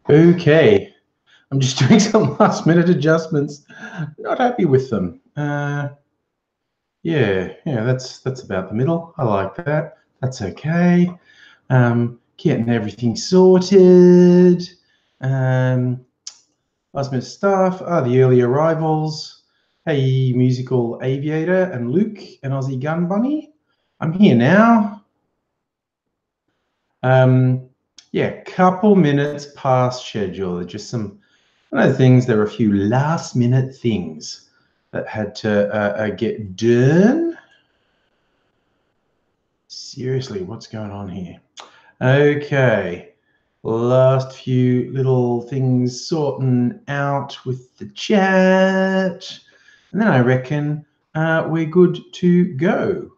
Okay, I'm just doing some last minute adjustments. Not happy with them. Yeah, that's about the middle. I like that. That's okay. Getting everything sorted. Last minute stuff. The early arrivals. Hey, musical aviator and Luke and Aussie Gun Bunny. I'm here now. Yeah, couple minutes past schedule. Just some things. There were a few last minute things that had to get done. Seriously, what's going on here? Okay, last few little things sorting out with the chat, and then I reckon we're good to go.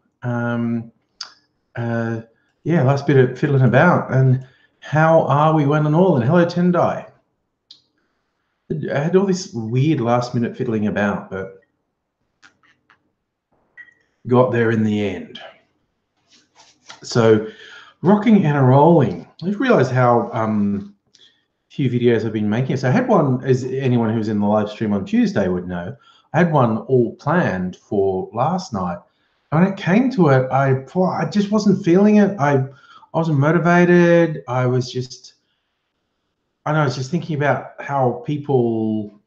Yeah, last bit of fiddling about. And how are we, one and all? And hello, Tendai. I had all this weird last minute fiddling about, but got there in the end. So rocking and rolling. I just realized how few videos I've been making. So I had one, as anyone who's in the live stream on Tuesday would know, I had one all planned for last night. When it came to it, I just wasn't feeling it. I wasn't motivated. I was just thinking about how people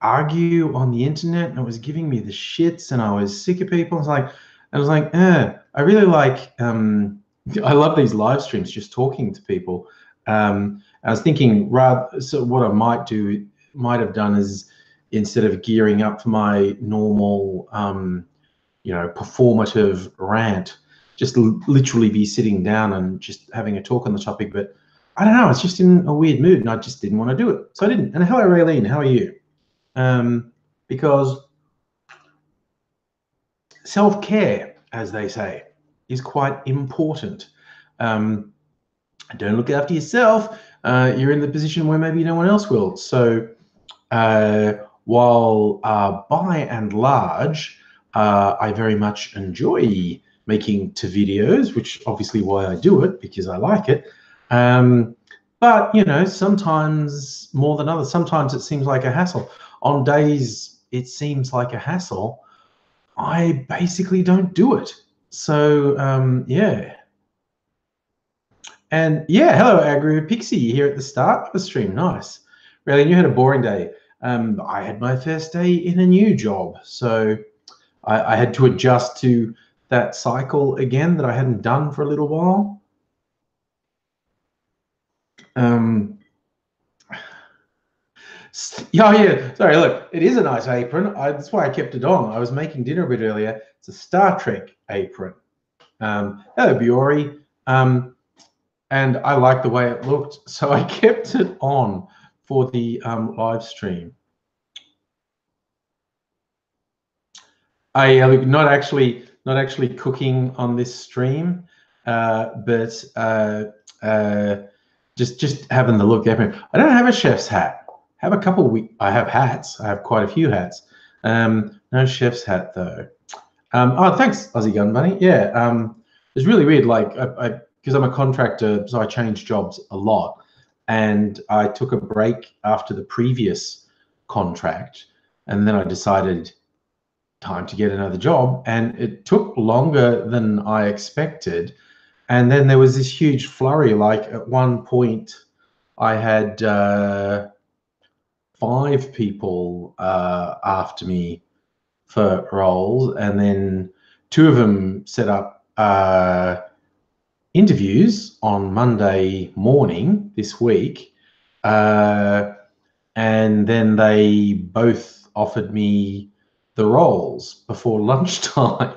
argue on the internet, and it was giving me the shits, and I was sick of people. I was like, I really like, I love these live streams, just talking to people. I was thinking so what I might have done is, instead of gearing up for my normal, performative rant, just literally be sitting down and just having a talk on the topic. But I don't know, I was just in a weird mood and I just didn't want to do it. So I didn't. And hello, Raylene, how are you? Because self-care, as they say, is quite important. Don't look after yourself, you're in the position where maybe no one else will. So while by and large, I very much enjoy making videos, which obviously why I do it, because I like it. But, sometimes more than others, sometimes it seems like a hassle. On days it seems like a hassle, I basically don't do it. So, yeah. And yeah, hello, AngryPixie here at the start of the stream. Nice. Really, you had a boring day. I had my first day in a new job, so I had to adjust to that cycle again that I hadn't done for a little while. Yeah. Sorry, look, it is a nice apron. That's why I kept it on. I was making dinner a bit earlier. It's a Star Trek apron. Hello, Biori. And I liked the way it looked, so I kept it on for the live stream. I look, not actually cooking on this stream, but just having the look. I don't have a chef's hat. I have a couple. I have hats. I have quite a few hats. No chef's hat though. Oh, thanks, Aussie Gun Bunny. Yeah, it's really weird. Like because I'm a contractor, so I change jobs a lot, and I took a break after the previous contract, and then I decided time to get another job, and it took longer than I expected. And then there was this huge flurry. Like at one point I had 5 people after me for roles, and then 2 of them set up interviews on Monday morning this week, and then they both offered me the roles before lunchtime.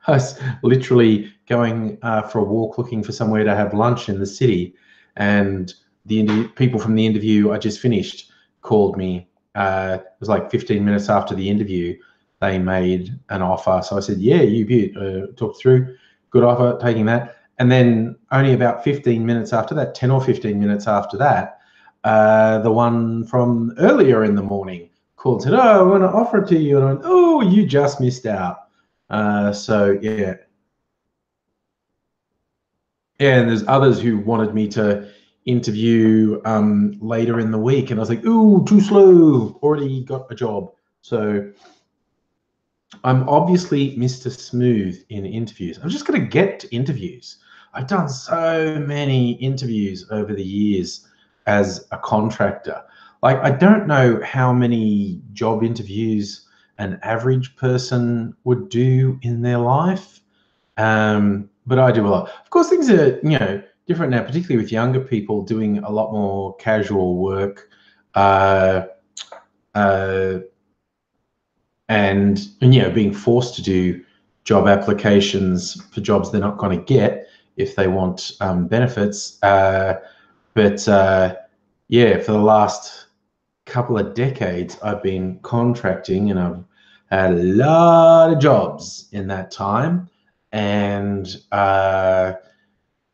I was literally going for a walk looking for somewhere to have lunch in the city, and the people from the interview I just finished called me. It was like 15 minutes after the interview. They made an offer. So I said, yeah, you talked through, good offer, taking that. And then only about 15 minutes after that, 10 or 15 minutes after that, the one from earlier in the morning called and said, oh, I want to offer it to you. And I went, oh, you just missed out. So yeah, and there's others who wanted me to interview later in the week, and I was like, ooh, too slow, already got a job. So I'm obviously Mr. Smooth in interviews. I'm just going to get to interviews. I've done so many interviews over the years as a contractor. Like, I don't know how many job interviews an average person would do in their life, but I do a lot. Of course, things are, you know, different now, particularly with younger people doing a lot more casual work, and you know, being forced to do job applications for jobs they're not going to get if they want benefits. Yeah, for the last couple of decades, I've been contracting, and I've had a lot of jobs in that time, and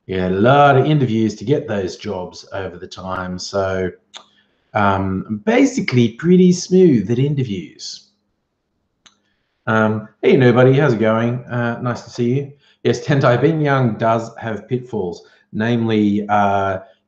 yeah, a lot of interviews to get those jobs over the time. So basically pretty smooth at interviews. Hey, nobody, how's it going? Nice to see you. Yes, Tentai, being young does have pitfalls. Namely,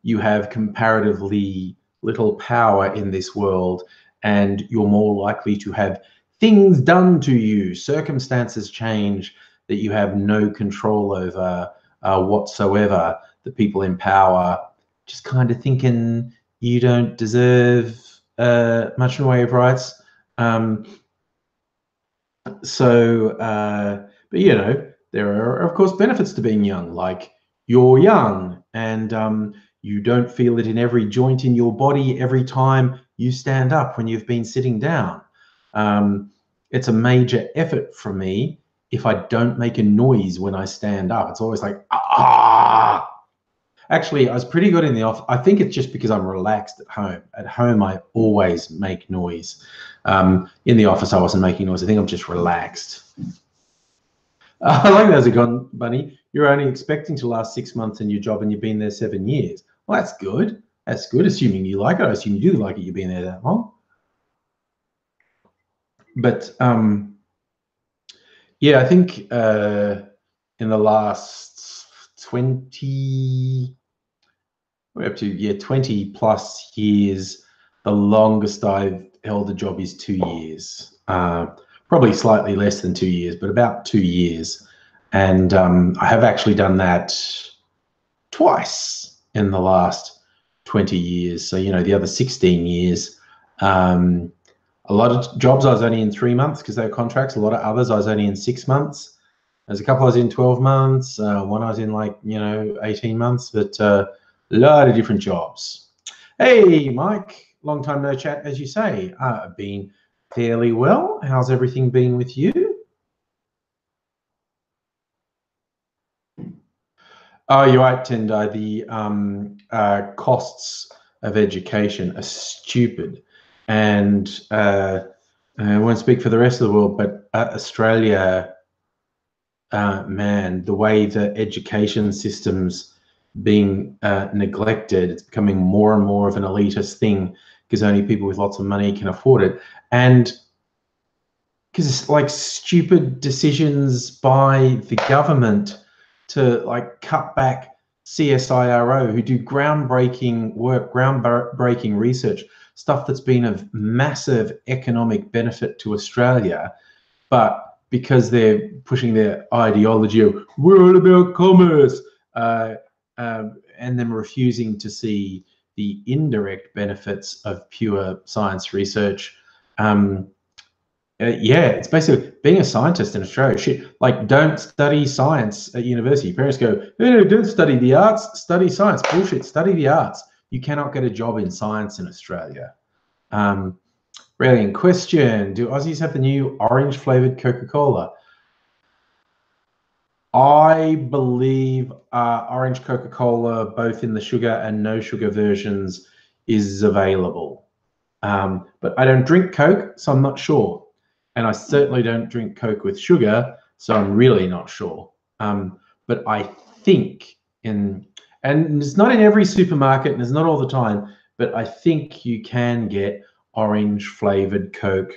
you have comparatively little power in this world, and you're more likely to have things done to you, circumstances change that you have no control over whatsoever. The people in power just kind of thinking you don't deserve much in the way of rights. But you know, there are of course benefits to being young, like you're young and you don't feel it in every joint in your body every time you stand up when you've been sitting down. It's a major effort for me if I don't make a noise when I stand up. It's always like, ah. Actually, I was pretty good in the office. I think it's just because I'm relaxed at home. At home, I always make noise. In the office, I wasn't making noise. I think I'm just relaxed. I like that as a gone, Bunny. You're only expecting to last 6 months in your job and you've been there 7 years. Well, that's good. That's good, assuming you like it. I assume you do like it. You've been there that long. But yeah, I think in the last 20... we're up to 20 plus years. The longest I've held a job is 2 years, probably slightly less than 2 years, but about 2 years. And I have actually done that twice in the last 20 years. So, you know, the other 16 years, a lot of jobs I was only in 3 months because they were contracts. A lot of others I was only in 6 months. There's a couple I was in 12 months. One I was in 18 months, but a lot of different jobs. Hey, Mike, long time no chat, as you say. I've been fairly well. How's everything been with you? Oh, you're right, Tendai. The costs of education are stupid. And I won't speak for the rest of the world, but Australia, man, the way the education system's being neglected, it's becoming more and more of an elitist thing because only people with lots of money can afford it. And because it's like stupid decisions by the government to like cut back CSIRO, who do groundbreaking work, groundbreaking research, stuff that's been of massive economic benefit to Australia, but because they're pushing their ideology of we're all about commerce, and them refusing to see the indirect benefits of pure science research. Yeah, it's basically being a scientist in Australia. Shit, like, don't study science at university. Parents go, no, don't study the arts, study science. Bullshit, study the arts. You cannot get a job in science in Australia. Brilliant question. Do Aussies have the new orange flavored Coca-Cola? I believe orange Coca-Cola, both in the sugar and no sugar versions, is available. But I don't drink Coke, so I'm not sure. And I certainly don't drink Coke with sugar, so I'm really not sure. But I think and it's not in every supermarket and it's not all the time, but I think you can get orange flavored Coke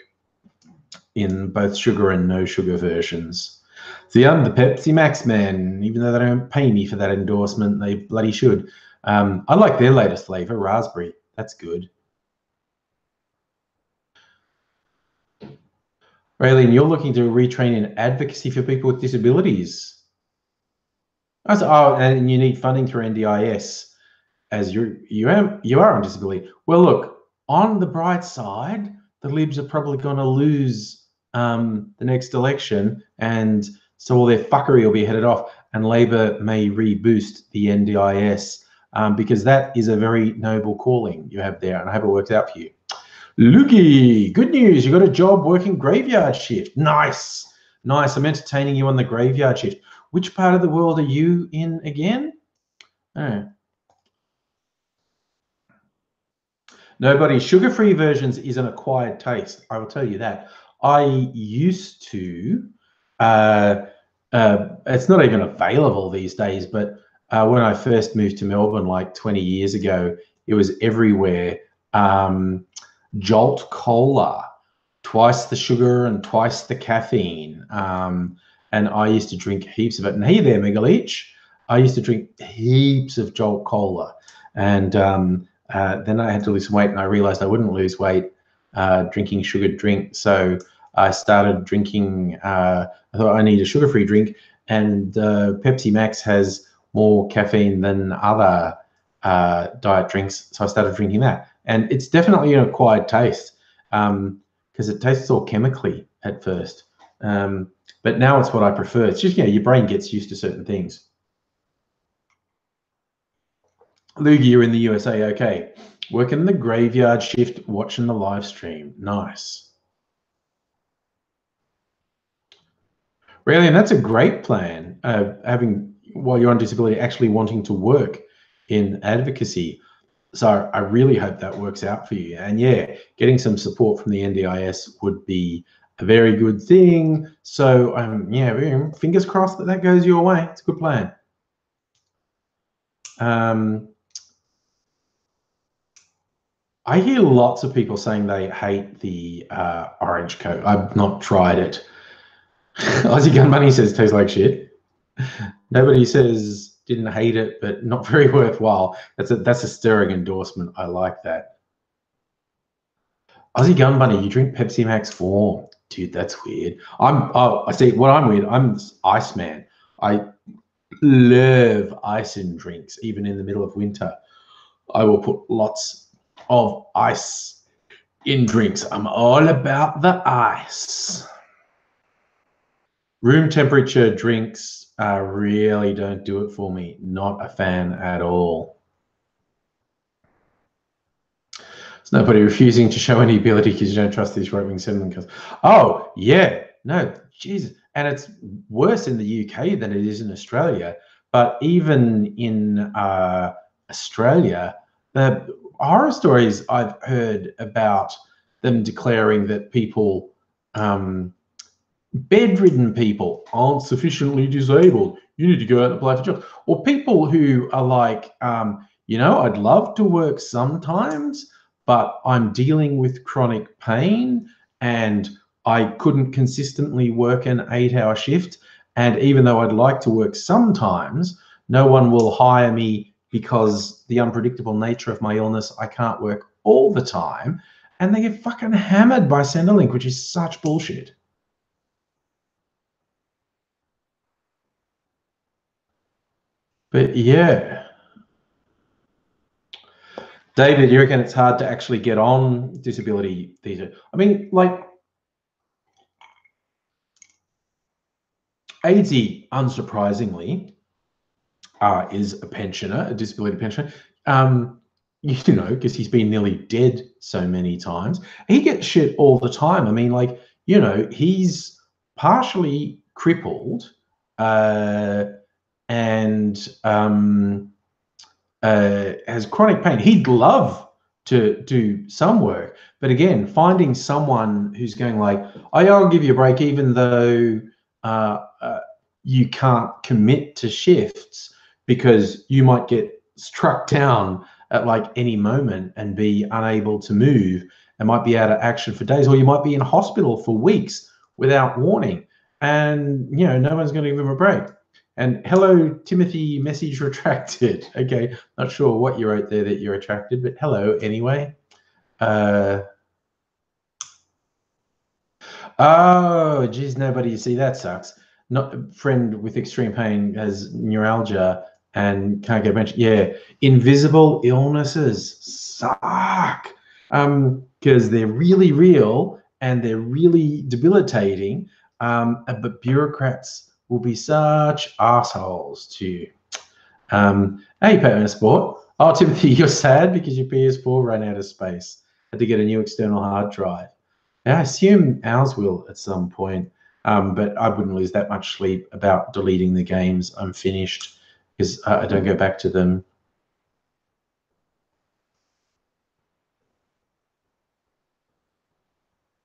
in both sugar and no sugar versions. See, I'm the Pepsi Max man, even though they don't pay me for that endorsement, they bloody should. I like their latest flavor, raspberry. That's good. Raylene, you're looking to retrain in advocacy for people with disabilities. Oh, and you need funding through NDIS as you are on disability. Well, look, on the bright side, the Libs are probably going to lose the next election, and so all their fuckery will be headed off, and Labor may reboost the NDIS because that is a very noble calling you have there, and I hope it works out for you. Lukey, good news. You got a job working graveyard shift. Nice. Nice. I'm entertaining you on the graveyard shift. Which part of the world are you in again? Oh. Nobody. Sugar-free versions is an acquired taste. I will tell you that. I used to, it's not even available these days, but when I first moved to Melbourne like 20 years ago, it was everywhere. Jolt Cola, twice the sugar and twice the caffeine. And I used to drink heaps of it. And hey there, Megaleech. I used to drink heaps of Jolt Cola. And then I had to lose some weight, and I realized I wouldn't lose weight drinking sugared drink. So I started drinking, I thought I need a sugar-free drink. And Pepsi Max has more caffeine than other diet drinks. So I started drinking that. And it's definitely an acquired taste because it tastes all chemically at first. But now it's what I prefer. It's just, your brain gets used to certain things. Luigi, you're in the USA. Okay. Working the graveyard shift, watching the live stream. Nice. Really, and that's a great plan, having, while you're on disability, actually wanting to work in advocacy. So I really hope that works out for you. And yeah, getting some support from the NDIS would be a very good thing. So yeah, fingers crossed that that goes your way. It's a good plan. I hear lots of people saying they hate the orange Coke. I've not tried it. Aussie Gun Money says tastes like shit. Nobody says didn't hate it, but not very worthwhile. That's a stirring endorsement. I like that. Aussie Gun Bunny, you drink Pepsi Max 4. Dude, that's weird. I see what I'm weird. I'm Iceman. I love ice in drinks, even in the middle of winter. I will put lots of ice in drinks. I'm all about the ice. Room temperature drinks really don't do it for me. Not a fan at all. There's nobody refusing to show any ability because you don't trust these right-wing settlement cars. Oh, yeah. No, Jesus. And it's worse in the UK than it is in Australia. But even in Australia, the horror stories I've heard about them declaring that people, bedridden people, aren't sufficiently disabled. You need to go out and apply for jobs. Or people who are like, I'd love to work sometimes, but I'm dealing with chronic pain and I couldn't consistently work an 8-hour shift. And even though I'd like to work sometimes, no one will hire me because the unpredictable nature of my illness, I can't work all the time. And they get fucking hammered by Centrelink, which is such bullshit. But yeah. David, you reckon it's hard to actually get on disability these days? I mean, like, AZ, unsurprisingly, is a pensioner, a disability pensioner, because he's been nearly dead so many times. He gets shit all the time. I mean, like, he's partially crippled and has chronic pain. He'd love to do some work, but again, finding someone who's going like, I'll give you a break, even though you can't commit to shifts because you might get struck down at like any moment and be unable to move and might be out of action for days, or you might be in hospital for weeks without warning, and no one's going to give him a break. And hello, Timothy, message retracted. Okay, not sure what you wrote there that you retracted, but hello anyway. Oh, geez, nobody. See, that sucks. Not friend with extreme pain has neuralgia and can't get a bench. Yeah, invisible illnesses suck because they're really real and they're really debilitating. But bureaucrats will be such assholes to you. Hey, Patman Sport. Oh, Timothy, you're sad because your PS4 ran out of space. Had to get a new external hard drive. I assume ours will at some point, but I wouldn't lose that much sleep about deleting the games. I'm finished because I don't go back to them.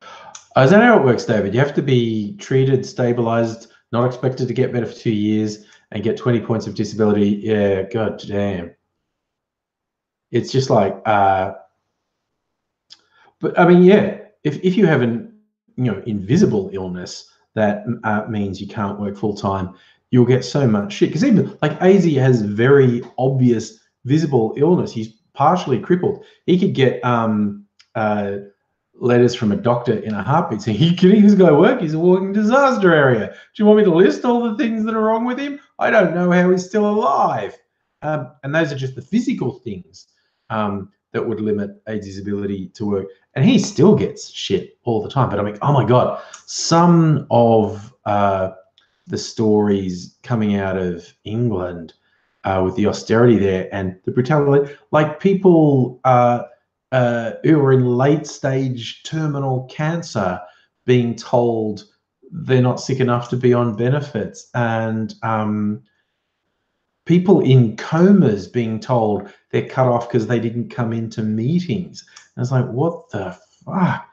Is that how it works, David? You have to be treated, stabilized, not expected to get better for 2 years, and get 20 points of disability. Yeah, god damn. It's just like, but I mean, yeah, if you have an invisible illness that means you can't work full time, you'll get so much shit. Because even like AZ has very obvious visible illness. He's partially crippled. He could get letters from a doctor in a heartbeat saying, "Are you kidding? This guy work? He's a walking disaster area. Do you want me to list all the things that are wrong with him? I don't know how he's still alive." And those are just the physical things that would limit AZ's ability to work. And he still gets shit all the time. But I'm like, oh my God, some of the stories coming out of England with the austerity there and the brutality, like people who are in late stage terminal cancer being told they're not sick enough to be on benefits, and people in comas being told they're cut off because they didn't come into meetings. And it's like, what the fuck?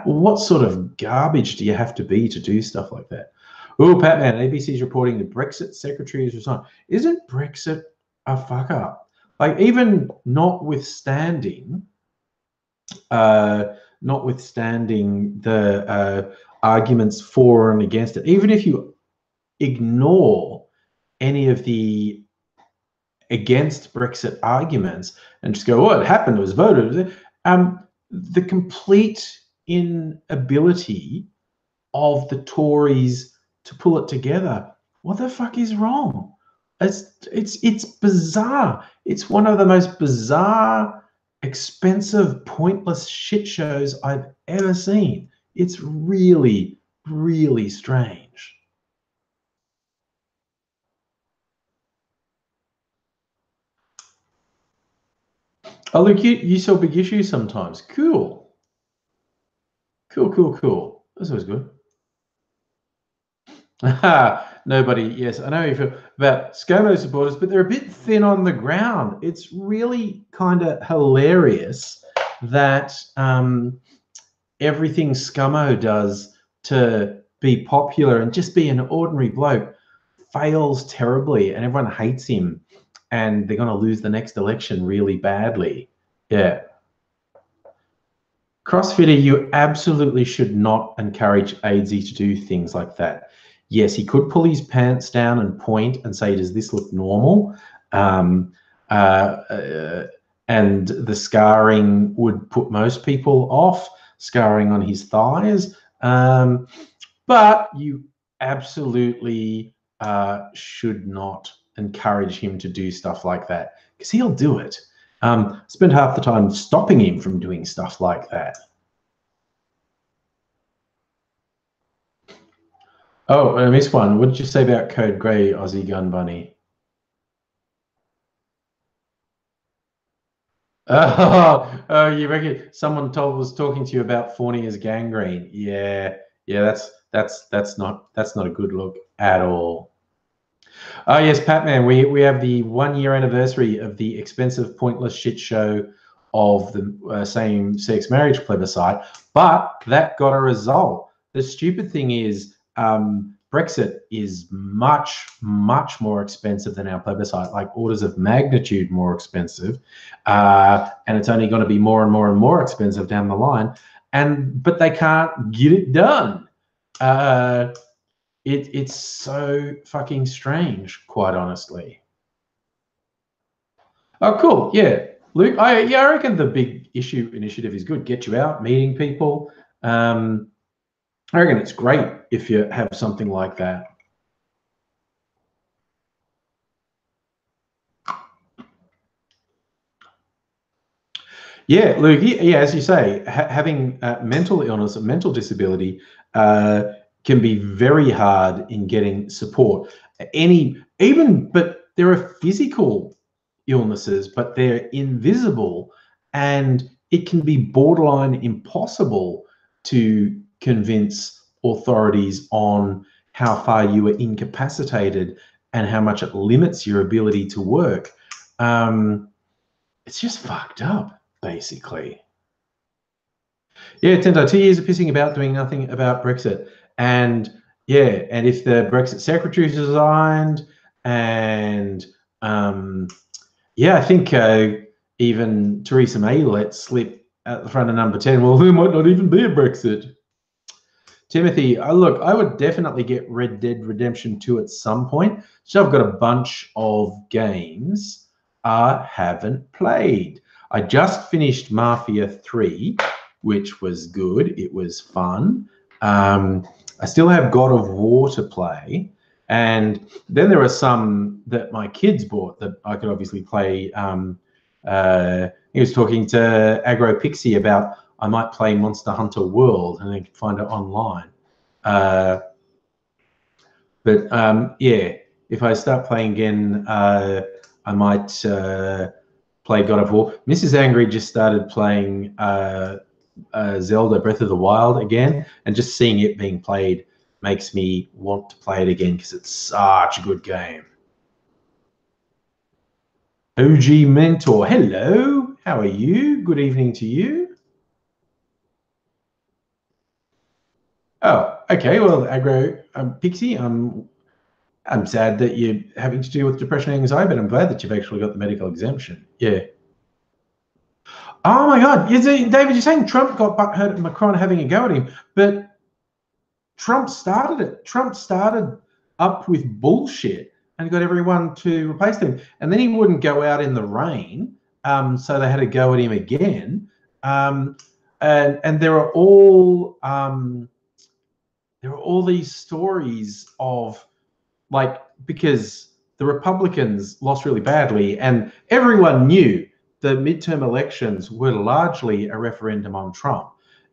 What sort of garbage do you have to be to do stuff like that? Oh, Patman, ABC's reporting the Brexit secretary has resigned. Isn't Brexit a fuck up? Like, even notwithstanding the arguments for and against it, even if you ignore any of the against Brexit arguments and just go, "Oh, it happened, it was voted," the complete inability of the Tories to pull it together. What the fuck is wrong? It's bizarre. It's one of the most bizarre, expensive, pointless shit shows I've ever seen. It's really, really strange. Oh, look, you saw big issues sometimes. Cool. Cool. That's always good. Nobody, yes, I know you feel about ScoMo supporters, but they're a bit thin on the ground. It's really kind of hilarious that everything ScoMo does to be popular and just be an ordinary bloke fails terribly, and everyone hates him, and they're going to lose the next election really badly. Yeah. CrossFitter, you absolutely should not encourage AZ to do things like that. Yes, he could pull his pants down and point and say, "Does this look normal?" And the scarring would put most people off, scarring on his thighs. But you absolutely should not encourage him to do stuff like that, because he'll do it. Spend half the time stopping him from doing stuff like that. Oh, I missed one. What did you say about Code Grey, Aussie Gun Bunny? Oh, you reckon someone was talking to you about fawning as gangrene? Yeah, that's not a good look at all. Oh yes, Patman, we have the 1 year anniversary of the expensive, pointless shit show of the same-sex marriage plebiscite, but that got a result. The stupid thing is Brexit is much more expensive than our plebiscite, like orders of magnitude more expensive, and it's only going to be more and more expensive down the line. But they can't get it done. It's so fucking strange, quite honestly. Oh, cool. Yeah, Luke. I reckon the big issue initiative is good. Get you out, meeting people. I reckon it's great if you have something like that. Yeah, Luke. Yeah, as you say, having mental illness, mental disability, can be very hard in getting support. But there are physical illnesses, but they're invisible, and it can be borderline impossible to convince authorities on how far you are incapacitated and how much it limits your ability to work. It's just fucked up, basically. Yeah, Tendo, 2 years of pissing about, doing nothing about Brexit. And yeah, and if the Brexit secretary resigned, and yeah, I think even Theresa May let slip at the front of number 10, well, there might not even be a Brexit. Timothy, look, I would definitely get Red Dead Redemption 2 at some point. So I've got a bunch of games I haven't played. I just finished Mafia 3, which was good. It was fun. I still have God of War to play. And then there are some that my kids bought that I could obviously play. He was talking to Agro Pixie about I might play Monster Hunter World, and then could find it online. Yeah, if I start playing again, I might play God of War. Mrs. Angry just started playing Zelda Breath of the Wild again, and just seeing it being played makes me want to play it again because it's such a good game. OG Mentor, hello, how are you? Good evening to you. Oh, okay, well, Agro Pixie, I'm sad that you're having to deal with depression and anxiety, but I'm glad that you've actually got the medical exemption. Yeah. Oh my God, David, you're saying Trump got butthurt at Macron having a go at him, but Trump started it. Trump started up with bullshit and got everyone to replace them. And then he wouldn't go out in the rain, so they had to go at him again. And there are all these stories of, like, because the Republicans lost really badly, and everyone knew the midterm elections were largely a referendum on Trump,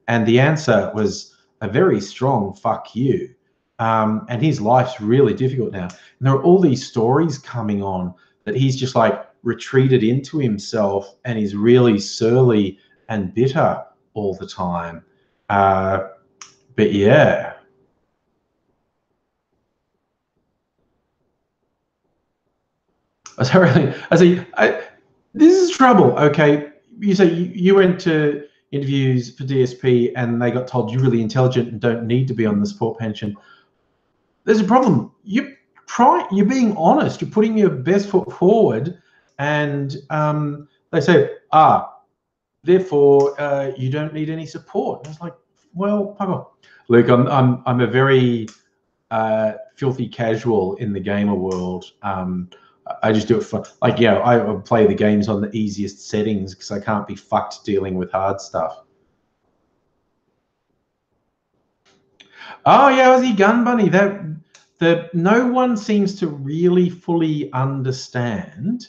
and the answer was a very strong fuck you. And his life's really difficult now. And there are all these stories coming on that he's just like retreated into himself and is really surly and bitter all the time. But yeah. Sorry, this is trouble. Okay, you say you went to interviews for DSP and they got told you're really intelligent and don't need to be on the support pension. There's a problem. You're being honest. You're putting your best foot forward, and they say, therefore you don't need any support. And it's like, well, fuck off. Luke, I'm a very filthy casual in the gamer world. I just do it for, like, yeah, I play the games on the easiest settings because I can't be fucked dealing with hard stuff. Oh yeah, Aussie Gun Bunny. No one seems to really fully understand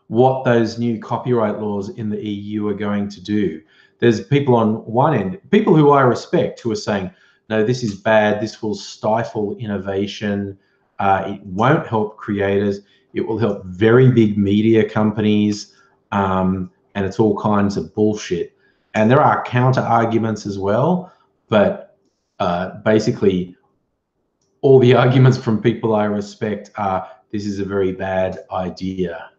what those new copyright laws in the EU are going to do. There's people on one end, people who I respect, who are saying, no, this is bad. This will stifle innovation. It won't help creators. It will help very big media companies, and it's all kinds of bullshit. And there are counter arguments as well, but basically all the arguments from people I respect are, this is a very bad idea.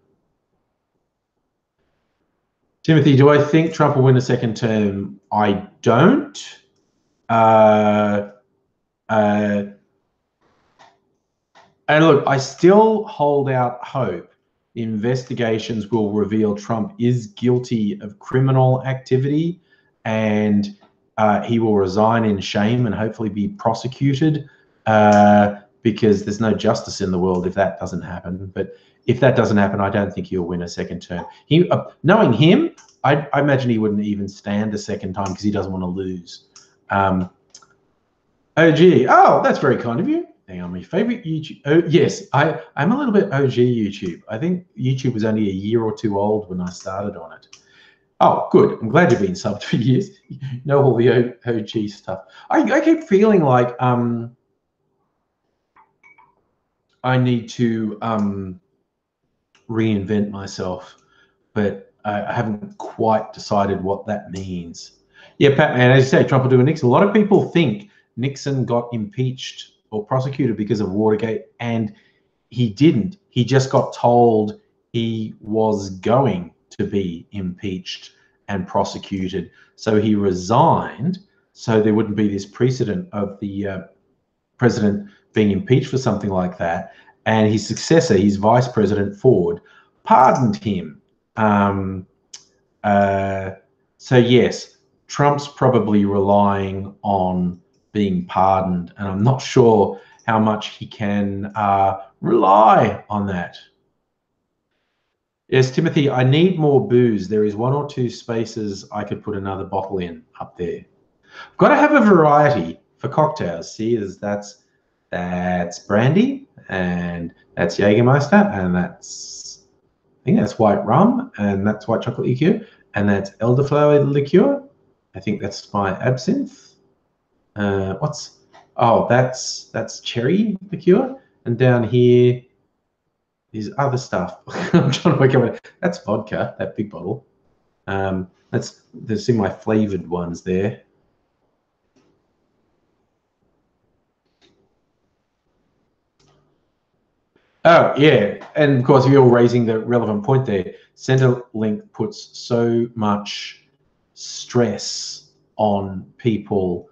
Timothy, do I think Trump will win a second term? I don't. And look, I still hold out hope investigations will reveal Trump is guilty of criminal activity, and he will resign in shame and hopefully be prosecuted because there's no justice in the world if that doesn't happen. But if that doesn't happen, I don't think he'll win a second term. Knowing him, I imagine he wouldn't even stand a second time because he doesn't want to lose. OG, oh, that's very kind of you. Hang on, my favorite YouTube. Oh, yes, I'm a little bit OG YouTube. I think YouTube was only a year or two old when I started on it. Oh, good. I'm glad you've been subbed for years. You know all the OG stuff. I keep feeling like I need to reinvent myself, but I haven't quite decided what that means. Yeah, Pat, man, as you say, Trump will do a Nixon. A lot of people think Nixon got impeached or prosecuted because of Watergate, and he didn't. He just got told he was going to be impeached and prosecuted. So he resigned so there wouldn't be this precedent of the president being impeached for something like that. And his successor, his Vice President Ford, pardoned him. So yes, Trump's probably relying on being pardoned, and I'm not sure how much he can rely on that. Yes, Timothy, I need more booze. There is 1 or 2 spaces I could put another bottle in up there. I've got to have a variety for cocktails. See, that's brandy, and that's Jägermeister, and I think that's white rum, and that's white chocolate liqueur, and that's elderflower liqueur. I think that's my absinthe. That's cherry liqueur, and down here is other stuff. I'm trying to work out. That's vodka, that big bottle. There's my flavored ones there. Oh, yeah. And of course, you're raising the relevant point there. Centrelink puts so much stress on people,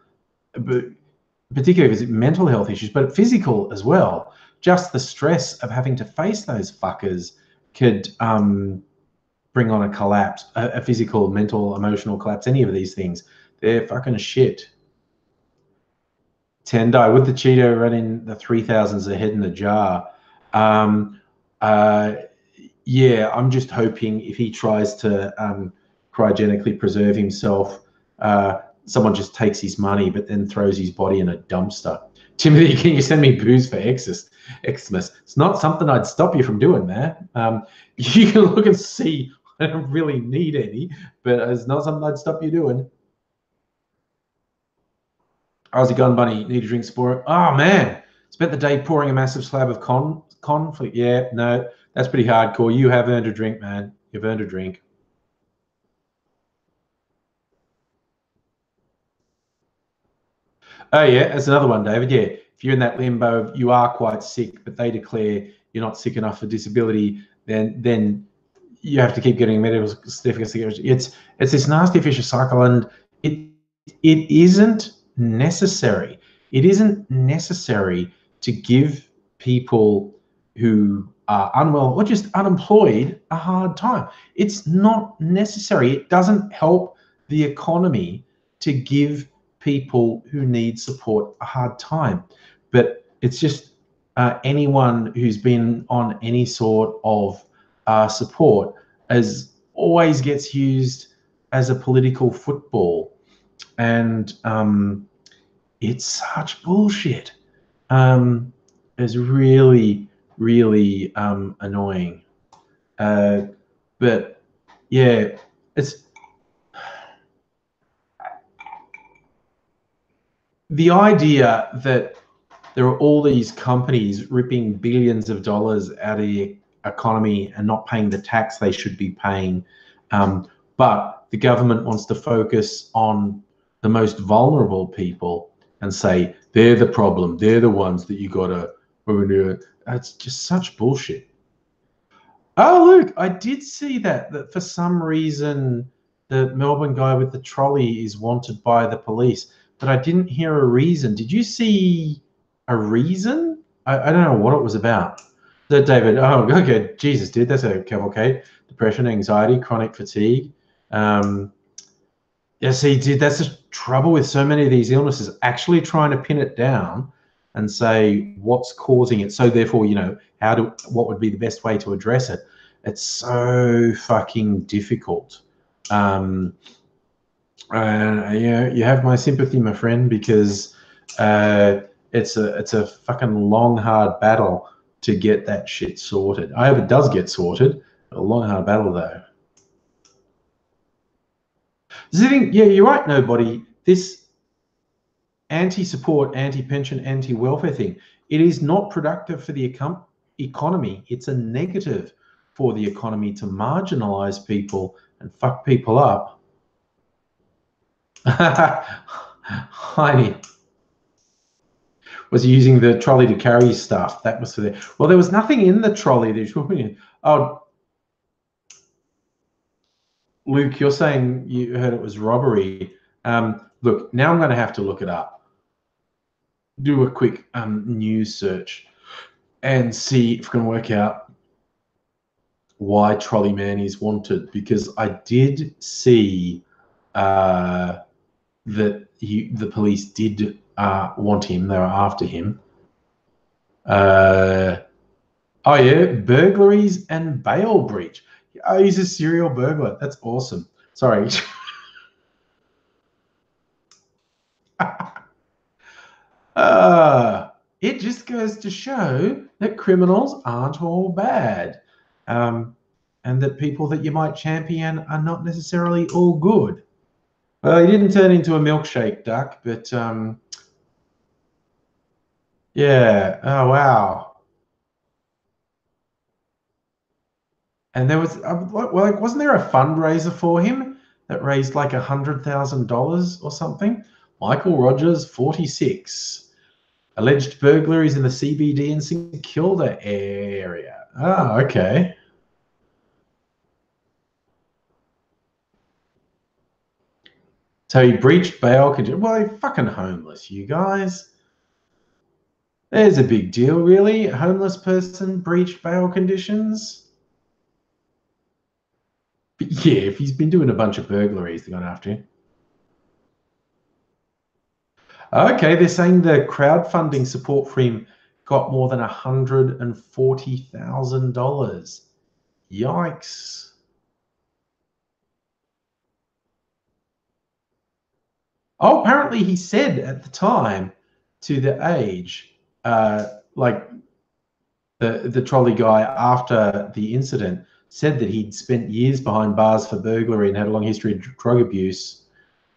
particularly if it's mental health issues, but physical as well. Just the stress of having to face those fuckers could bring on a collapse, a physical, mental, emotional collapse, any of these things. They're fucking shit. Tendai, with the Cheeto running the 3000s ahead in the jar. Yeah, I'm just hoping if he tries to cryogenically preserve himself, someone just takes his money but then throws his body in a dumpster. Timothy, can you send me booze for Xmas? It's not something I'd stop you from doing, man. You can look and see. I don't really need any, but it's not something I'd stop you doing. Aussie Gun Bunny, need a drink, Spore. Oh, man. Spent the day pouring a massive slab of conflict. Yeah, no, that's pretty hardcore. You have earned a drink, man. You've earned a drink. Oh, yeah, that's another one, David. Yeah, if you're in that limbo, you are quite sick, but they declare you're not sick enough for disability, then you have to keep getting medical certificates. It's this nasty vicious cycle, and it isn't necessary. It isn't necessary to give people who are unwell or just unemployed a hard time. It's not necessary. It doesn't help the economy to give people who need support a hard time. But it's just anyone who's been on any sort of support always gets used as a political football. And it's such bullshit. It's really, really annoying. But yeah, it's the idea that there are all these companies ripping billions of dollars out of the economy and not paying the tax they should be paying. But the government wants to focus on the most vulnerable people and say, they're the problem. They're the ones that you got to, it's just such bullshit. Oh, look, I did see that for some reason, the Melbourne guy with the trolley is wanted by the police, but I didn't hear a reason. Did you see a reason? I don't know what it was about. That David, oh, okay, Jesus, dude, that's a cavalcade. Depression, anxiety, chronic fatigue. Yeah, see, dude, that's the trouble with so many of these illnesses, actually trying to pin it down and say what's causing it. So therefore, you know, what would be the best way to address it? It's so fucking difficult. And yeah, you have my sympathy, my friend, because it's a fucking long, hard battle to get that shit sorted. I hope it does get sorted. A long, hard battle, though. Yeah, you're right, nobody. This anti-support, anti-pension, anti-welfare thing, it is not productive for the economy. It's a negative for the economy to marginalize people and fuck people up. Heidi was using the trolley to carry stuff. That was for there. Well, there was nothing in the trolley. Oh, Luke, you're saying you heard it was robbery. Look, now I'm going to have to look it up. Do a quick news search and see if we can work out why Trolley Man is wanted, because I did see that the police did want him. They were after him. Oh yeah, burglaries and bail breach. Oh, he's a serial burglar. That's awesome. Sorry. It just goes to show that criminals aren't all bad, and that people that you might champion are not necessarily all good. Well, he didn't turn into a milkshake duck, but yeah. Oh wow. And there was like, wasn't there a fundraiser for him that raised like $100,000 or something? Michael Rogers, 46. Alleged burglaries in the CBD and St Kilda area. Oh, okay. So he breached bail conditions. Well, he's fucking homeless, you guys. There's a big deal, really. A homeless person breached bail conditions. But yeah, if he's been doing a bunch of burglaries, they're going after him. Okay, they're saying the crowdfunding support for him got more than $140,000. Yikes. Oh, apparently he said at the time to The Age, like the trolley guy after the incident said that he'd spent years behind bars for burglary and had a long history of drug abuse,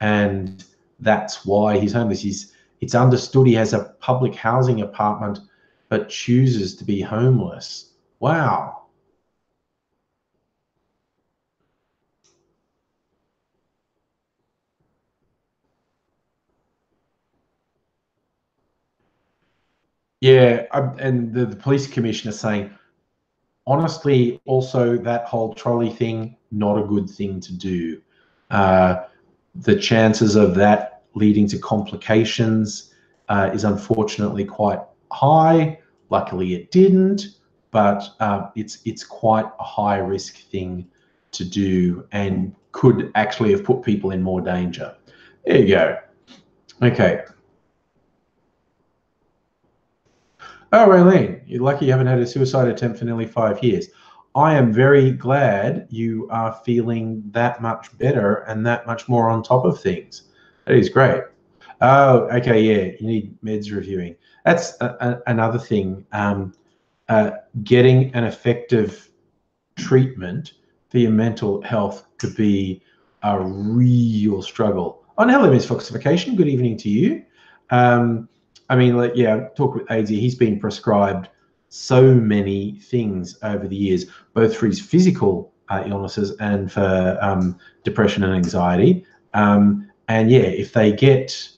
and that's why he's homeless. It's understood he has a public housing apartment but chooses to be homeless. Wow. Yeah, and the police commissioner saying, honestly, also that whole trolley thing, not a good thing to do. The chances of that leading to complications is unfortunately quite high. Luckily, it didn't, but it's quite a high risk thing to do and could actually have put people in more danger. There you go. Okay. Oh, Raylene, you're lucky you haven't had a suicide attempt for nearly 5 years. I am very glad you are feeling that much better and that much more on top of things. That is great. Oh, okay, yeah, you need meds reviewing. That's another thing. Getting an effective treatment for your mental health could be a real struggle. Oh, and hello, Miss Foxification. Good evening to you. I mean, like, yeah, talk with AZ. He's been prescribed so many things over the years, both for his physical illnesses and for depression and anxiety. And yeah, if they get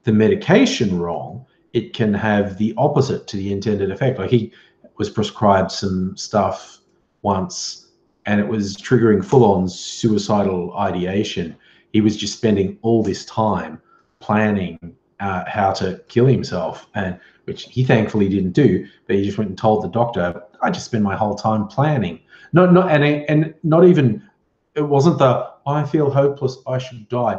the medication wrong, it can have the opposite to the intended effect. Like, he was prescribed some stuff once and it was triggering full-on suicidal ideation. He was just spending all this time planning how to kill himself, and which he thankfully didn't do, but he just went and told the doctor, I just spend my whole time planning. And not even, it wasn't the, I feel hopeless, I should die.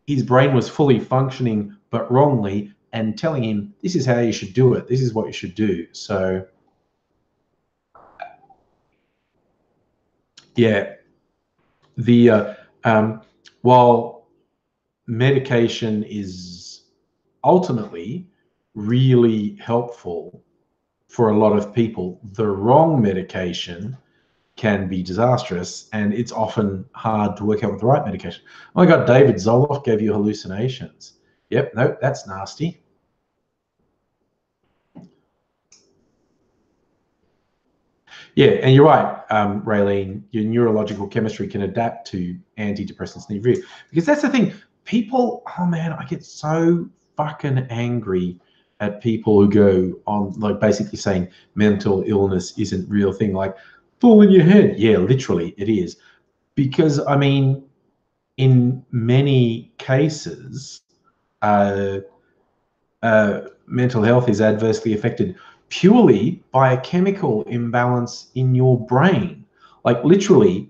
His brain was fully functioning, but wrongly, and telling him, this is how you should do it. This is what you should do. So, yeah, while medication is ultimately really helpful for a lot of people, the wrong medication can be disastrous, and it's often hard to work out with the right medication. Oh my God, David Zoloff gave you hallucinations. Yep, no, that's nasty. Yeah, and you're right, Raylene, your neurological chemistry can adapt to antidepressants near you. Because that's the thing, people, oh man, I get so fucking angry at people who go on, like, basically saying mental illness isn't a real thing. Like, fall in your head. Yeah, literally, it is. Because, I mean, in many cases, mental health is adversely affected purely by a chemical imbalance in your brain. Like, literally,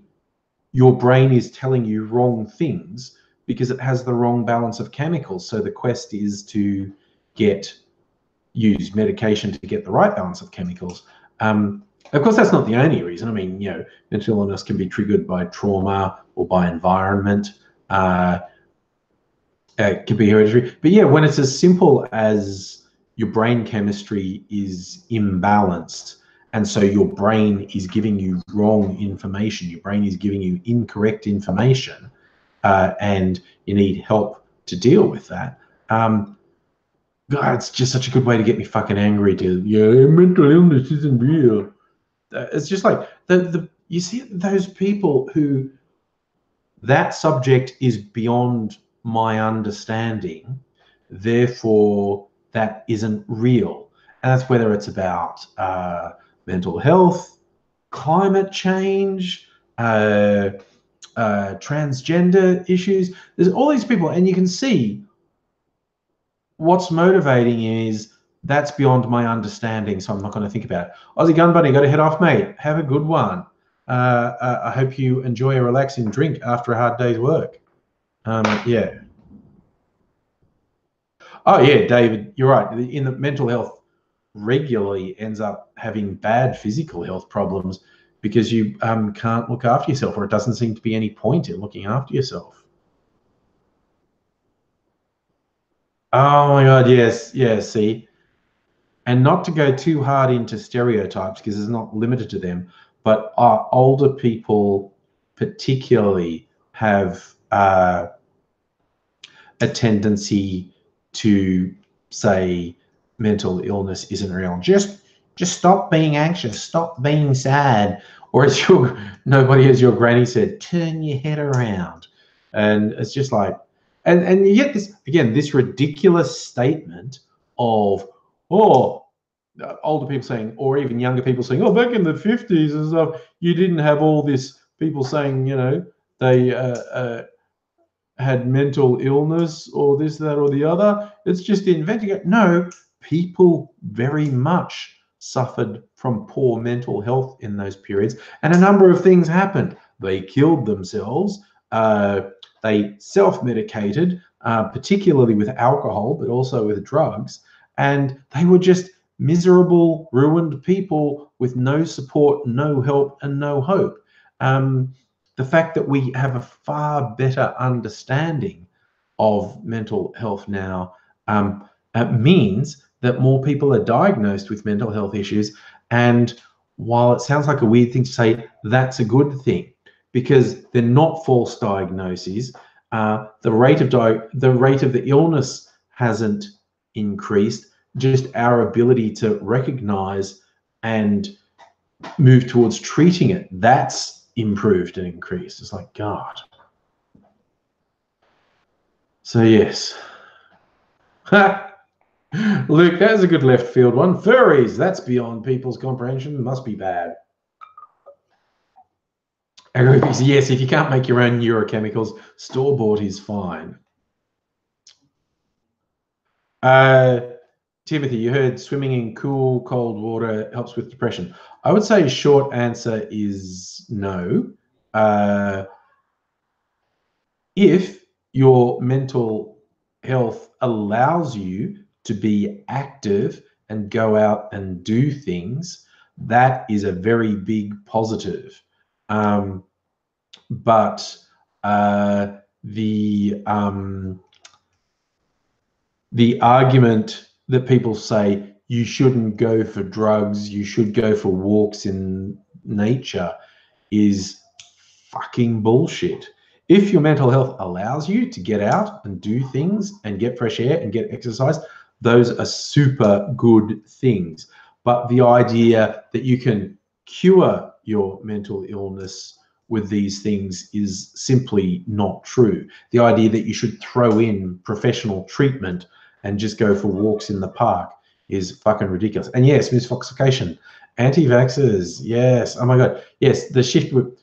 your brain is telling you wrong things because it has the wrong balance of chemicals. So the quest is to use medication to get the right balance of chemicals. Of course, that's not the only reason. I mean, you know, mental illness can be triggered by trauma or by environment. It can be hereditary. But yeah, when it's as simple as your brain chemistry is imbalanced, and so your brain is giving you wrong information, your brain is giving you incorrect information, and you need help to deal with that. God, it's just such a good way to get me fucking angry, dude. Yeah, mental illness isn't real. It's just like you see those people who that subject is beyond my understanding, therefore that isn't real. And that's whether it's about mental health, climate change, transgender issues. There's all these people, and you can see what's motivating is that's beyond my understanding, so I'm not going to think about it. Aussie Gun Buddy, got to head off, mate. Have a good one. I hope you enjoy a relaxing drink after a hard day's work. Yeah. Oh, yeah, David, you're right. In the mental health regularly ends up having bad physical health problems because you can't look after yourself, or it doesn't seem to be any point in looking after yourself. Oh my God, yes, yes, see. And not to go too hard into stereotypes because it's not limited to them, but older people particularly have a tendency to say mental illness isn't real. Just stop being anxious, stop being sad, or as nobody, as your granny said, turn your head around. And it's just like, and you get this again, this ridiculous statement of, oh, older people saying, or even younger people saying, oh, back in the 50s and stuff, you didn't have all this people saying, you know, they had mental illness or this, that, or the other. It's just inventing it. No, people very much suffered from poor mental health in those periods, and a number of things happened. They killed themselves. They self-medicated, particularly with alcohol, but also with drugs, and they were just miserable, ruined people with no support, no help, and no hope. The fact that we have a far better understanding of mental health now means that more people are diagnosed with mental health issues. And while it sounds like a weird thing to say, that's a good thing because they're not false diagnoses. The rate of the illness hasn't increased. Just our ability to recognize and move towards treating it, that's improved and increased. It's like, God. So yes. Luke, that was a good left field one. Furries, that's beyond people's comprehension. Must be bad. Yes, if you can't make your own neurochemicals, store-bought is fine. Timothy, you heard swimming in cool, cold water helps with depression. I would say short answer is no. if your mental health allows you to be active and go out and do things, that is a very big positive. But the argument that people say you shouldn't go for drugs, you should go for walks in nature, is fucking bullshit. If your mental health allows you to get out and do things and get fresh air and get exercise, those are super good things. But the idea that you can cure your mental illness with these things is simply not true. The idea that you should throw in professional treatment and just go for walks in the park is fucking ridiculous. And yes, misfoxification, anti-vaxxers, yes, oh my God, yes, the shift with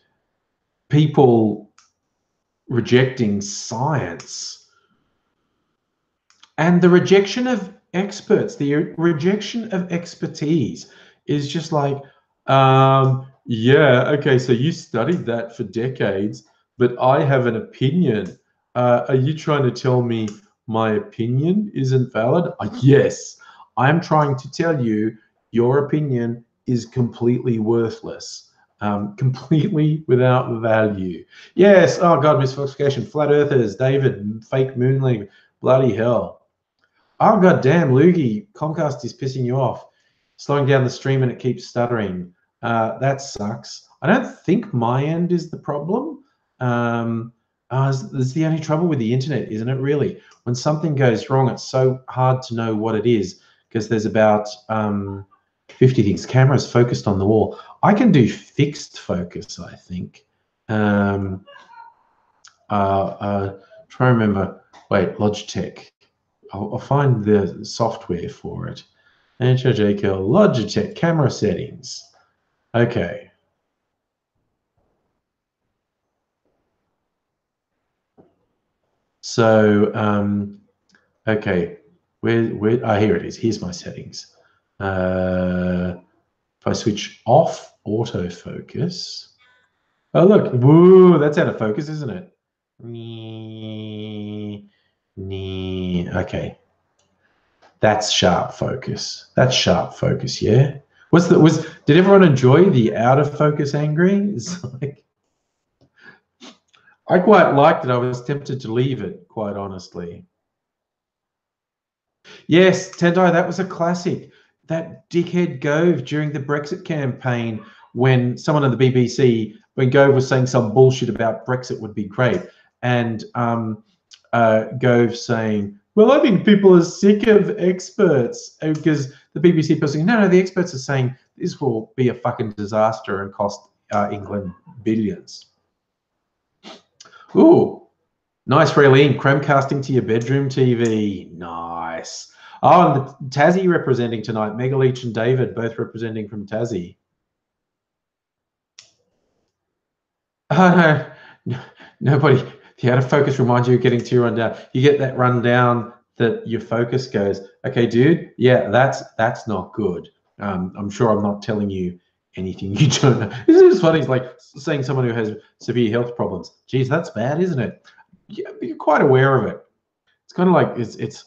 people rejecting science and the rejection of experts, the rejection of expertise is just like, yeah, okay, so you studied that for decades, but I have an opinion. Are you trying to tell me my opinion isn't valid? Yes, I'm trying to tell you your opinion is completely worthless, completely without value. Yes, oh God, misfoxification, flat earthers, David, fake moon landing, bloody hell. Oh God damn, Loogie, Comcast is pissing you off, slowing down the stream and it keeps stuttering. That sucks. I don't think my end is the problem. It's the only trouble with the internet, isn't it, really? When something goes wrong, it's so hard to know what it is because there's about 50 things. Camera's focused on the wall. I can do fixed focus, I think. Try and remember. Wait, Logitech. I'll find the software for it. HJK Logitech camera settings. Okay. So, okay, where, here it is. Here's my settings. If I switch off autofocus, oh look, woo, that's out of focus, isn't it? Okay, that's sharp focus. That's sharp focus, yeah. Did everyone enjoy the out of focus angry? It's like, I quite liked it. I was tempted to leave it, quite honestly. Yes, Tendai, that was a classic. That dickhead Gove during the Brexit campaign, when someone on the BBC, when Gove was saying some bullshit about Brexit would be great, and Gove saying, well, I think people are sick of experts, because the BBC person, no, the experts are saying this will be a fucking disaster and cost England billions. Ooh, nice, Raylene. Chromecasting to your bedroom TV. Nice. Oh, and the Tassie representing tonight. Megaleech and David both representing from Tassie. Oh, no, nobody. The out of focus reminds you of getting too run down. You get that run down that your focus goes, okay, dude, yeah, that's not good. I'm sure I'm not telling you anything you don't know. This is funny. It's like saying someone who has severe health problems. Geez, that's bad, isn't it? Yeah, you're quite aware of it. It's kind of like it's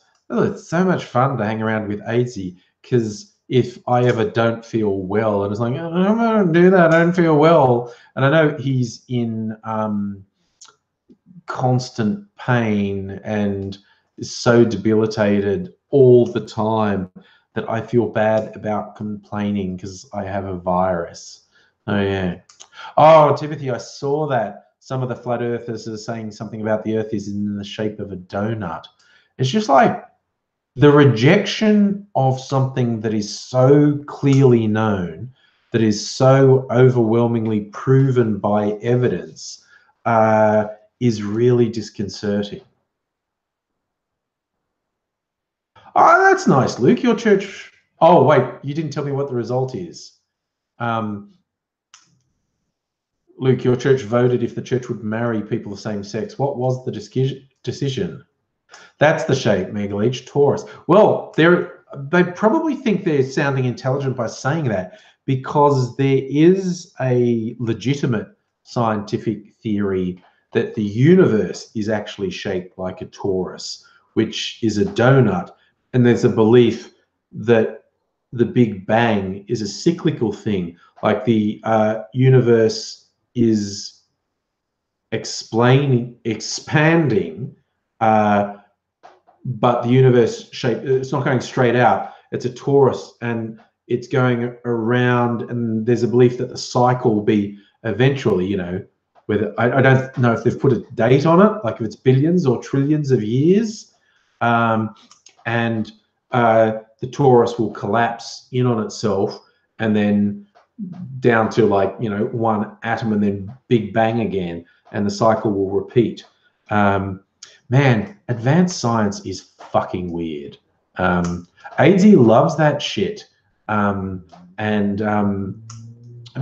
so much fun to hang around with AIDSy, because if I ever don't feel well and it's like, oh, I'm gonna do that, I don't feel well, and I know he's in constant pain and is so debilitated all the time that I feel bad about complaining because I have a virus. Oh yeah. Oh, Timothy, I saw that some of the flat earthers are saying something about the earth is in the shape of a donut. It's just like the rejection of something that is so clearly known, that is so overwhelmingly proven by evidence, is really disconcerting. Oh, that's nice, Luke. Your church. Oh, wait, you didn't tell me what the result is. Luke, your church voted if the church would marry people of the same sex. What was the decision? That's the shape, Megaleech, Taurus. Well, they probably think they're sounding intelligent by saying that, because there is a legitimate scientific theory that the universe is actually shaped like a torus, which is a donut. And there's a belief that the Big Bang is a cyclical thing, like the universe is expanding, but the universe shape, it's not going straight out, it's a torus, and it's going around, and there's a belief that the cycle will be eventually, you know, whether I don't know if they've put a date on it, like if it's billions or trillions of years, and the torus will collapse in on itself and then down to, like, you know, one atom and then Big Bang again, and the cycle will repeat. Man, advanced science is fucking weird. AZ loves that shit.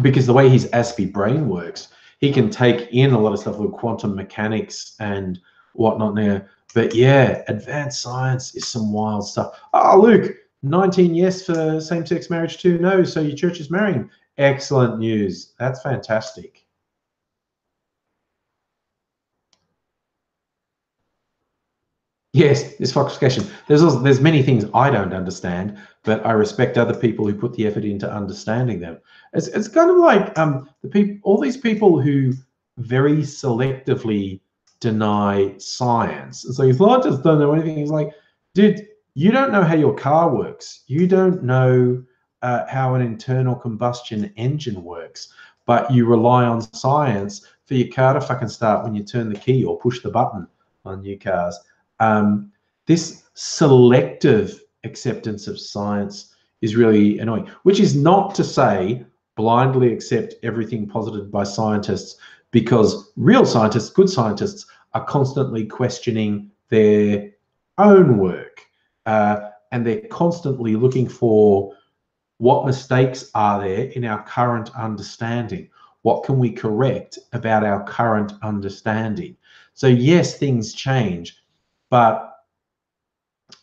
Because the way his Aspie brain works, he can take in a lot of stuff with quantum mechanics and whatnot now. But yeah, advanced science is some wild stuff. Oh, Luke, 19 yes for same-sex marriage, 2 no, so your church is marrying. Excellent news. That's fantastic. Yes, this foxification. There's many things I don't understand, but I respect other people who put the effort into understanding them. It's kind of like all these people who very selectively deny science. And so if I just don't know anything, it's like, dude, you don't know how your car works. You don't know how an internal combustion engine works, but you rely on science for your car to fucking start when you turn the key or push the button on new cars. This selective acceptance of science is really annoying, which is not to say blindly accept everything posited by scientists, because real scientists, good scientists, are constantly questioning their own work, and they're constantly looking for what mistakes are there in our current understanding. What can we correct about our current understanding? So yes, things change, but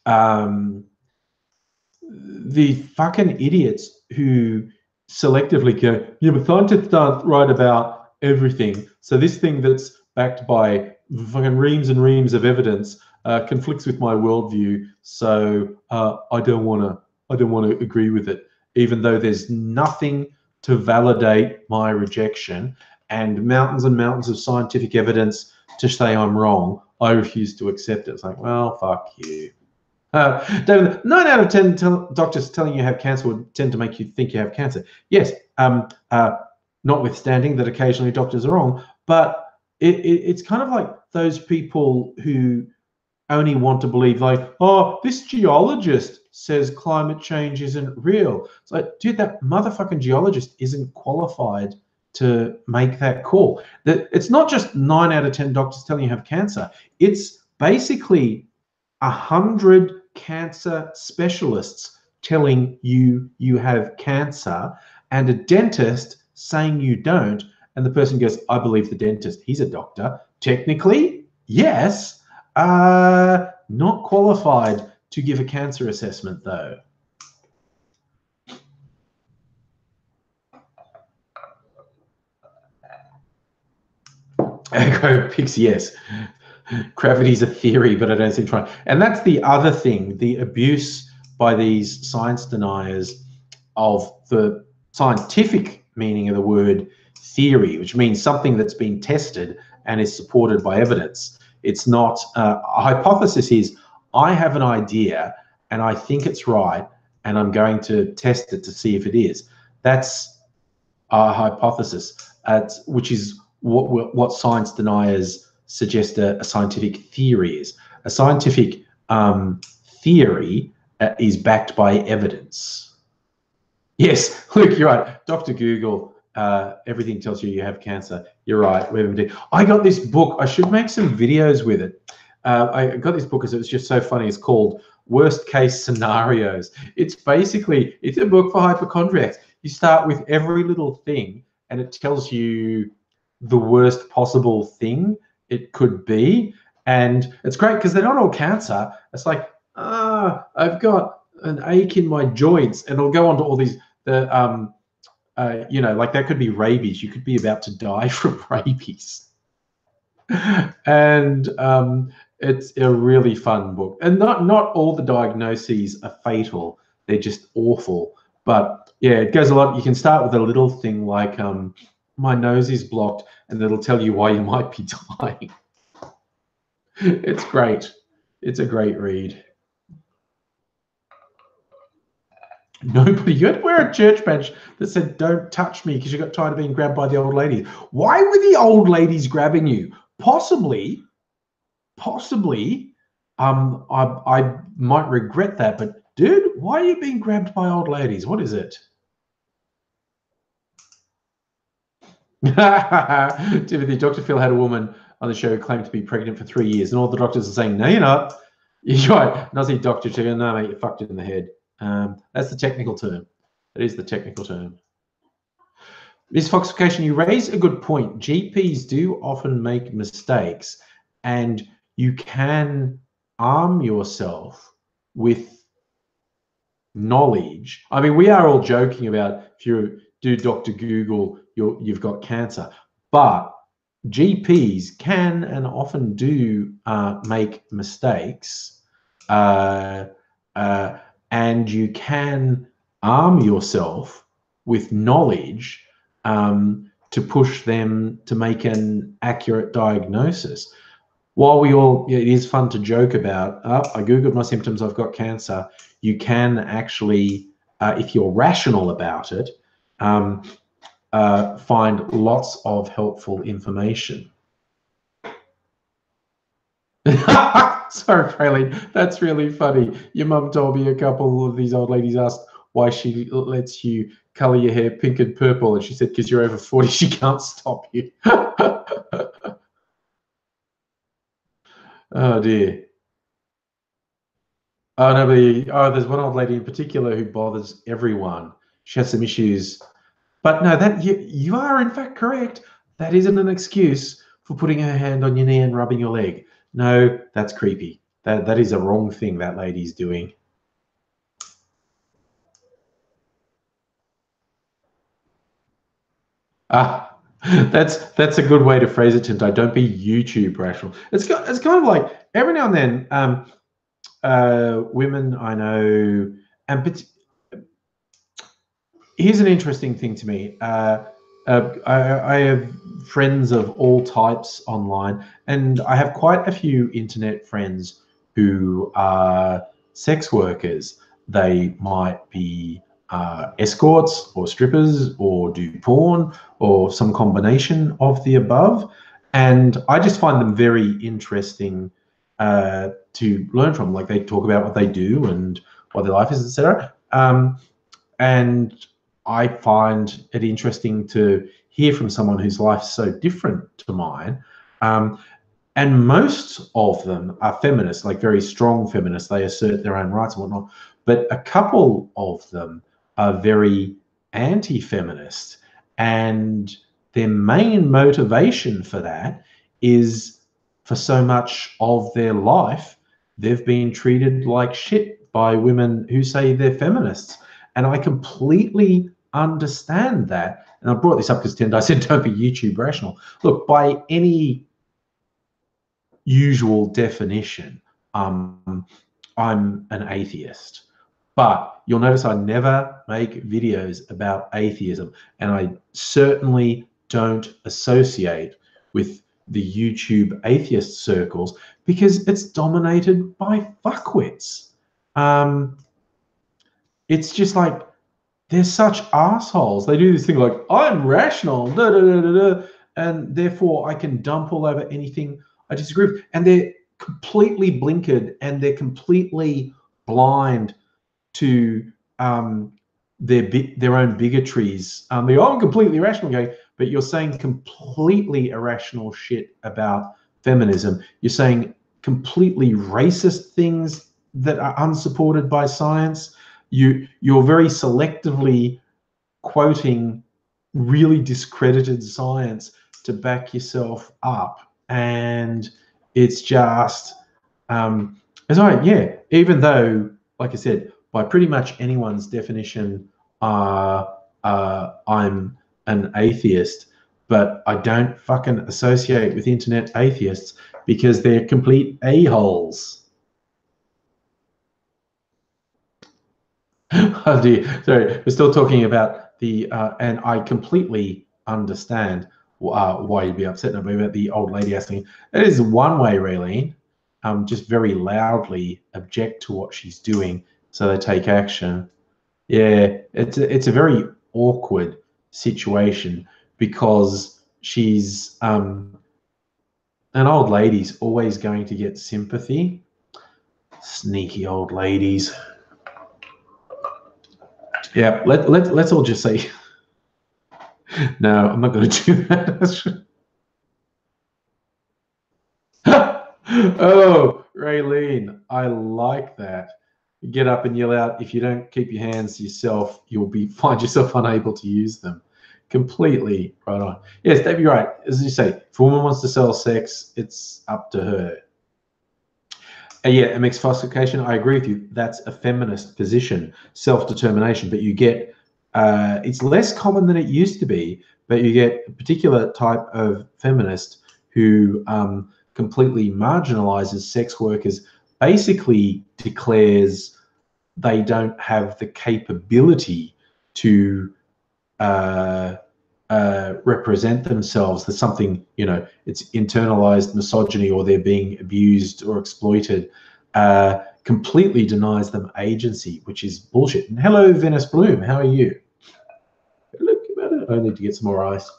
the fucking idiots who selectively go, yeah, but scientists aren't right about everything. So this thing that's backed by fucking reams and reams of evidence conflicts with my worldview. So I don't want to agree with it, even though there's nothing to validate my rejection and mountains of scientific evidence to say I'm wrong. I refuse to accept it. It's like, well, fuck you. David, 9 out of 10 doctors telling you have cancer would tend to make you think you have cancer. Yes, notwithstanding that occasionally doctors are wrong, but it's kind of like those people who only want to believe, like, oh, this geologist says climate change isn't real. It's like, dude, that motherfucking geologist isn't qualified to make that call. It's not just 9 out of 10 doctors telling you have cancer. It's basically 100 cancer specialists telling you you have cancer, and a dentist saying you don't, and the person goes, I believe the dentist, he's a doctor. Technically, yes, not qualified to give a cancer assessment though. Agro picks yes. Gravity's a theory, but I don't see trying. And that's the other thing, the abuse by these science deniers of the scientific meaning of the word theory, which means something that's been tested and is supported by evidence. It's not a hypothesis. Is I have an idea and I think it's right and I'm going to test it to see if it is. That's a hypothesis, which is what science deniers suggest a scientific theory is. A scientific theory is backed by evidence. Yes, Luke, you're right. Dr. Google, everything tells you you have cancer. You're right. I got this book. I should make some videos with it. I got this book because it was just so funny. It's called Worst Case Scenarios. It's a book for hypochondriacs. You start with every little thing and it tells you the worst possible thing it could be. And it's great because they're not all cancer. It's like, I've got an ache in my joints, and it'll go on to all these, you know, like that could be rabies. You could be about to die from rabies. And it's a really fun book. And not all the diagnoses are fatal; they're just awful. But yeah, it goes a lot. You can start with a little thing like my nose is blocked, and it'll tell you why you might be dying. It's great. It's a great read. Nobody, you had to wear a church badge that said "Don't touch me" because you got tired of being grabbed by the old ladies. Why were the old ladies grabbing you? Possibly, I might regret that, but dude, why are you being grabbed by old ladies? What is it? Timothy, Dr. Phil had a woman on the show who claimed to be pregnant for 3 years, and all the doctors are saying, "No, you're not." You're right. And I see doctor chicken. No, mate, you're fucked in the head. That's the technical term. That is the technical term. Ms. Foxification, you raise a good point. GPs do often make mistakes, and you can arm yourself with knowledge. I mean, we are all joking about if you do Dr. Google, you've got cancer, but GPs can and often do make mistakes, and you can arm yourself with knowledge to push them to make an accurate diagnosis. While it is fun to joke about, I Googled my symptoms, I've got cancer, you can actually, if you're rational about it, find lots of helpful information. Sorry, Praline, that's really funny. Your mum told me a couple of these old ladies asked why she lets you color your hair pink and purple, and she said because you're over 40, she can't stop you. Oh dear. Oh no, there's one old lady in particular who bothers everyone. She has some issues, but no, that you are in fact correct. That isn't an excuse for putting her hand on your knee and rubbing your leg. No, that's creepy. That is a wrong thing that lady's doing. Ah, that's a good way to phrase it, Tinto. Don't be YouTube rational. It's kind of like every now and then, women I know, and here's an interesting thing to me. I have friends of all types online, and I have quite a few internet friends who are sex workers. They might be escorts or strippers or do porn or some combination of the above. And I just find them very interesting to learn from. Like they talk about what they do and what their life is, etc. And I find it interesting to hear from someone whose life's so different to mine. And most of them are feminists, like very strong feminists. They assert their own rights and whatnot. But a couple of them are very anti-feminist. And their main motivation for that is for so much of their life, they've been treated like shit by women who say they're feminists. And I completely understand that. And I brought this up because I said, don't be YouTube rational. Look, by any usual definition, I'm an atheist. But you'll notice I never make videos about atheism. And I certainly don't associate with the YouTube atheist circles because it's dominated by fuckwits. It's just like, they're such assholes. They do this thing like, I'm rational, da, da, da, da, da, and therefore I can dump all over anything I disagree with. And they're completely blinkered and they're completely blind to their own bigotries. They are completely rational, going, but you're saying completely irrational shit about feminism. You're saying completely racist things that are unsupported by science. You're very selectively quoting really discredited science to back yourself up, and it's just it's all right. Yeah, even though, like I said, by pretty much anyone's definition, I'm an atheist. but I don't fucking associate with internet atheists because they're complete a-holes. Oh dear. Sorry, we're still talking about the, and I completely understand why you'd be upset about the old lady asking. It is one way, Raylene, just very loudly object to what she's doing so they take action. Yeah, it's a very awkward situation because she's an old lady's always going to get sympathy. Sneaky old ladies. Yeah, let's all just say no. I'm not going to do that. Oh, Raylene, I like that. Get up and yell out. If you don't keep your hands to yourself, you'll find yourself unable to use them. Completely right on. Yes, Dave, you're right. As you say, if a woman wants to sell sex, it's up to her. Yeah, a mixed falsification. I agree with you. That's a feminist position, self-determination. But you get, it's less common than it used to be. But you get a particular type of feminist who completely marginalizes sex workers, basically declares they don't have the capability to represent themselves. There's something, you know, it's internalized misogyny, or they're being abused or exploited, completely denies them agency, which is bullshit. And hello, Venice Bloom, how are you? Look about it. I need to get some more ice.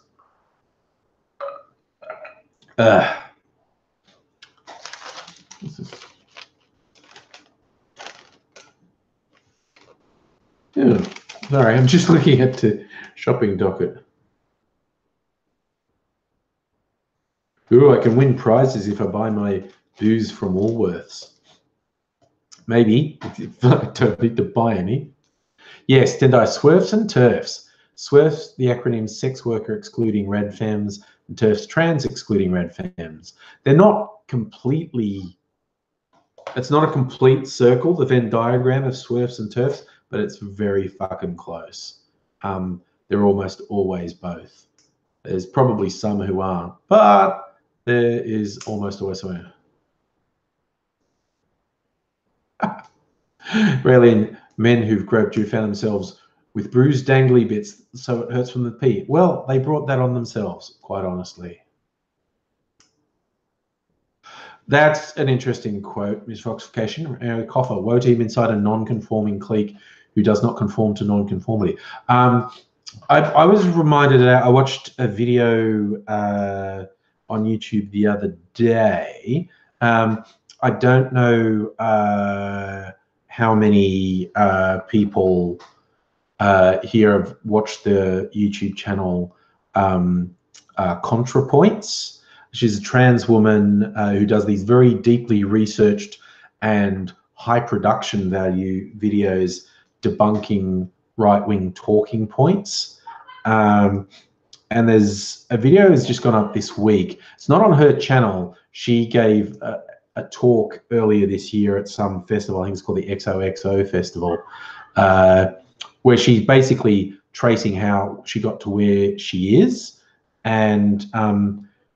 Yeah, sorry, I'm just looking at the shopping docket. Ooh, I can win prizes if I buy my booze from Woolworths. Maybe, if I don't need to buy any. Yes, Tendai, SWERFs and TERFs. SWERFs, the acronym sex worker excluding red femmes, and TERFs, trans excluding red femmes. They're not completely, it's not a complete circle, the Venn diagram of SWERFs and TERFs, but it's very fucking close. They're almost always both. There's probably some who aren't, but there is almost always someone. Rarely men who've groped you found themselves with bruised dangly bits so it hurts from the pee. Well, they brought that on themselves, quite honestly. That's an interesting quote, Ms. Foxification. Eric Hoffer, woe to him inside a non-conforming clique who does not conform to non-conformity. I was reminded that I watched a video on YouTube the other day. I don't know how many people here have watched the YouTube channel ContraPoints. She's a trans woman who does these very deeply researched and high production value videos debunking right-wing talking points. And there's a video that's just gone up this week. It's not on her channel. She gave a talk earlier this year at some festival. I think it's called the XOXO Festival, where she's basically tracing how she got to where she is. And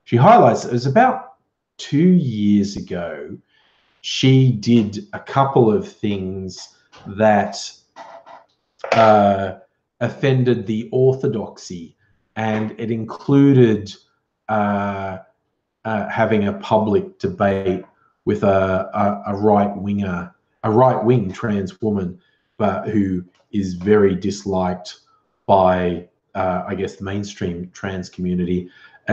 she highlights, it was about 2 years ago, she did a couple of things that offended the orthodoxy, and it included having a public debate with a right-wing trans woman, but who is very disliked by, I guess, the mainstream trans community.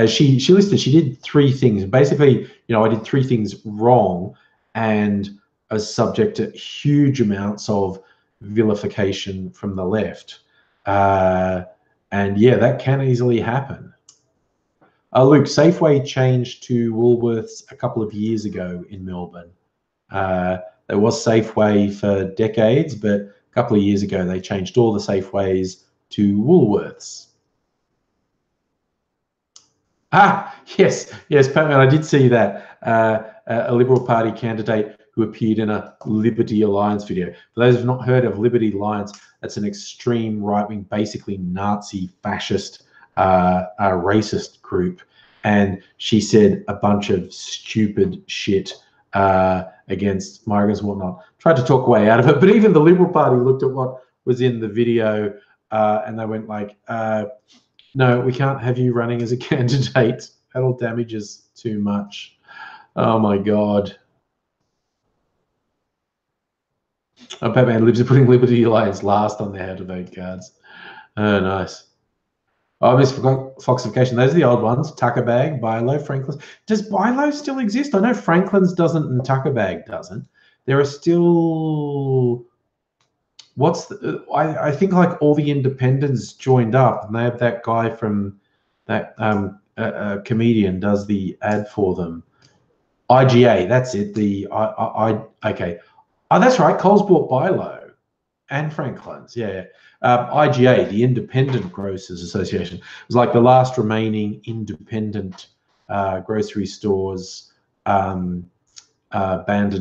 She listed, she did 3 things. Basically, you know, I did 3 things wrong, and I was subject to huge amounts of vilification from the left. And yeah, that can easily happen. Luke, Safeway changed to Woolworths a couple of years ago in Melbourne. There was Safeway for decades, but a couple of years ago they changed all the Safeways to Woolworths. Ah, yes, Patman, I did see that. A Liberal Party candidate who appeared in a Liberty Alliance video. For those who have not heard of Liberty Alliance, that's an extreme right-wing, basically Nazi fascist a racist group, and she said a bunch of stupid shit against migrants and whatnot. Tried to talk way out of it, but even the Liberal Party looked at what was in the video and they went like, no, we can't have you running as a candidate. That'll damage us too much. Oh my God. Oh, Batman lives putting Liberty Alliance last on their how to vote cards. Oh, nice. Oh, Miss Foxification. Those are the old ones. Tucker Bag, Bilo, Franklin's. Does Bilo still exist? I know Franklin's doesn't and Tucker Bag doesn't. There are still... What's the... I think like all the independents joined up, and they have that guy from that comedian does the ad for them. IGA, that's it. The okay. Oh, that's right. Coles bought Bilo and Franklin's. Yeah. IGA, the Independent Grocers Association, was like the last remaining independent grocery stores banded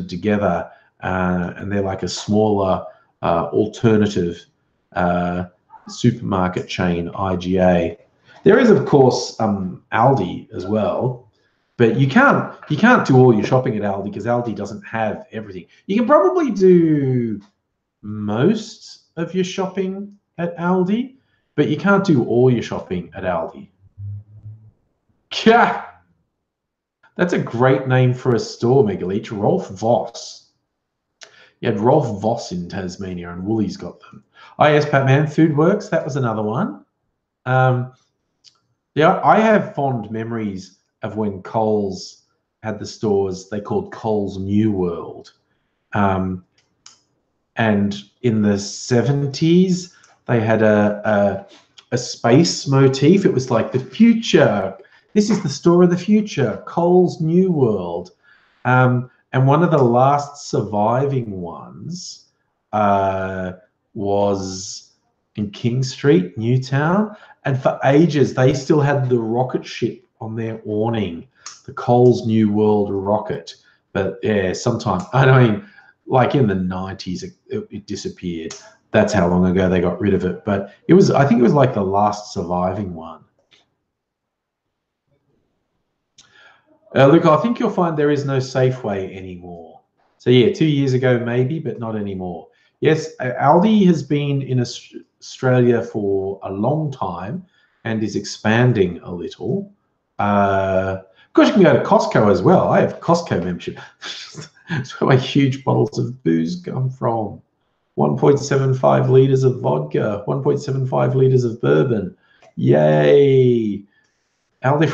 together, and they're like a smaller alternative supermarket chain, IGA. There is, of course, Aldi as well. But you can't do all your shopping at Aldi because Aldi doesn't have everything. You can probably do most of your shopping at Aldi, but you can't do all your shopping at Aldi. Yeah, that's a great name for a store, Megaleech. Rolf Voss. You had Rolf Voss in Tasmania, and Woolies got them. Oh, yes, Batman. Food Works, that was another one. Yeah, I have fond memories of when Coles had the stores they called Coles New World. And in the 70s, they had a space motif. It was like the future. This is the store of the future, Coles New World. And one of the last surviving ones was in King Street, Newtown. And for ages, they still had the rocket ship on their awning, the Coles New World rocket. But yeah, sometime, I mean, like in the 90s, it disappeared. That's how long ago they got rid of it. But it was, I think it was like the last surviving one. Luke, I think you'll find there is no Safeway anymore. So yeah, 2 years ago maybe, but not anymore. Yes, Aldi has been in Australia for a long time and is expanding a little. Of course, you can go to Costco as well. I have Costco membership. That's where my huge bottles of booze come from. 1.75 litres of vodka, 1.75 litres of bourbon. Yay! Aldi.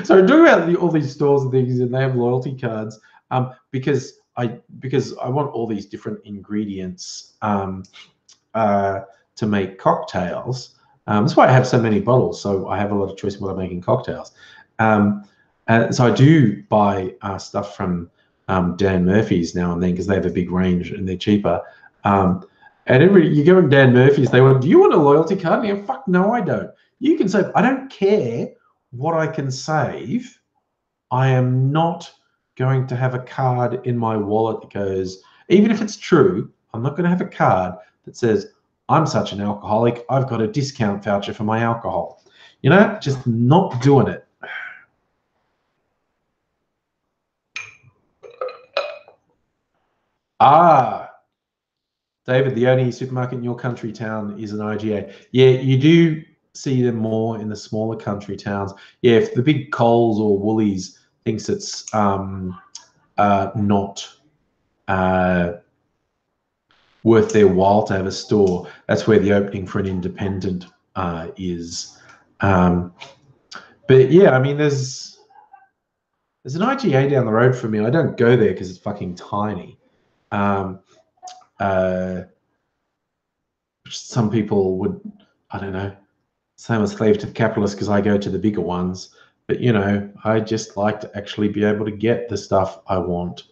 So I'm talking about all these stores and things, and they have loyalty cards because I want all these different ingredients to make cocktails. That's why I have so many bottles. So I have a lot of choice in what I'm making cocktails. So I do buy stuff from Dan Murphy's now and then because they have a big range and they're cheaper. And you go to Dan Murphy's, they want, do you want a loyalty card? And you go, fuck no, I don't. You can save. I don't care what I can save. I am not going to have a card in my wallet that goes, even if it's true, I'm not going to have a card that says, I'm such an alcoholic, I've got a discount voucher for my alcohol. You know, just not doing it. David, the only supermarket in your country town is an IGA. Yeah, you do see them more in the smaller country towns. Yeah, if the big Coles or Woolies thinks it's not worth their while to have a store, that's where the opening for an independent is. But yeah, I mean, there's an IGA down the road from me. I don't go there because it's fucking tiny. Some people would, I don't know, say I'm a slave to the capitalist because I go to the bigger ones. But, you know, I just like to actually be able to get the stuff I want.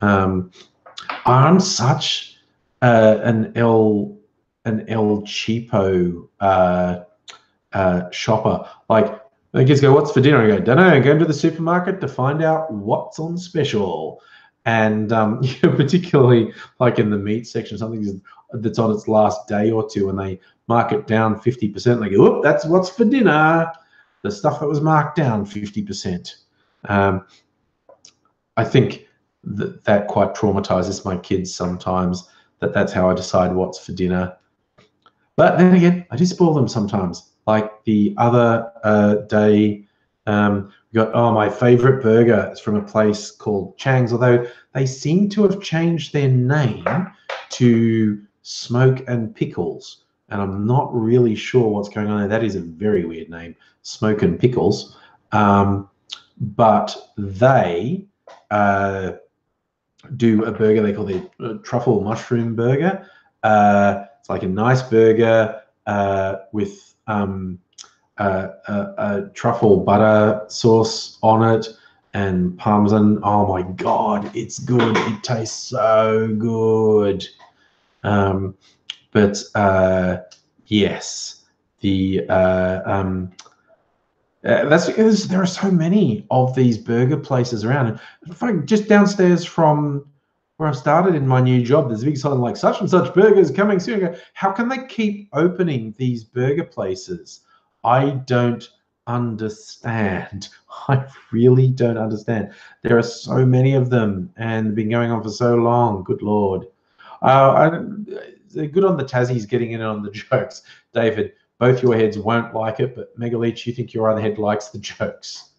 I'm such an El Cheapo shopper. Like, the kids go, what's for dinner? I go, don't know, I'm going to the supermarket to find out what's on special. And particularly like in the meat section, something that's on its last day or two, and they mark it down 50%. They go, "Whoop, that's what's for dinner." The stuff that was marked down 50%. I think that quite traumatizes my kids sometimes, that's how I decide what's for dinner. But then again, I do spoil them sometimes. Like the other day, we got, my favorite burger is from a place called Chang's, although they seem to have changed their name to Smoke and Pickles. And I'm not really sure what's going on there. That is a very weird name, Smoke and Pickles. But they do a burger they call the truffle mushroom burger. It's like a nice burger with a truffle butter sauce on it and Parmesan. Oh my God, it's good. It tastes so good. Yes, there are so many of these burger places around. In fact, just downstairs from where I started in my new job, there's a big sign like such and such burgers coming soon. I go, how can they keep opening these burger places? I don't understand. I really don't understand. There are so many of them and been going on for so long. Good Lord. They're good on the Tassies getting in on the jokes. David, both your heads won't like it, but Megaleech, you think your other head likes the jokes.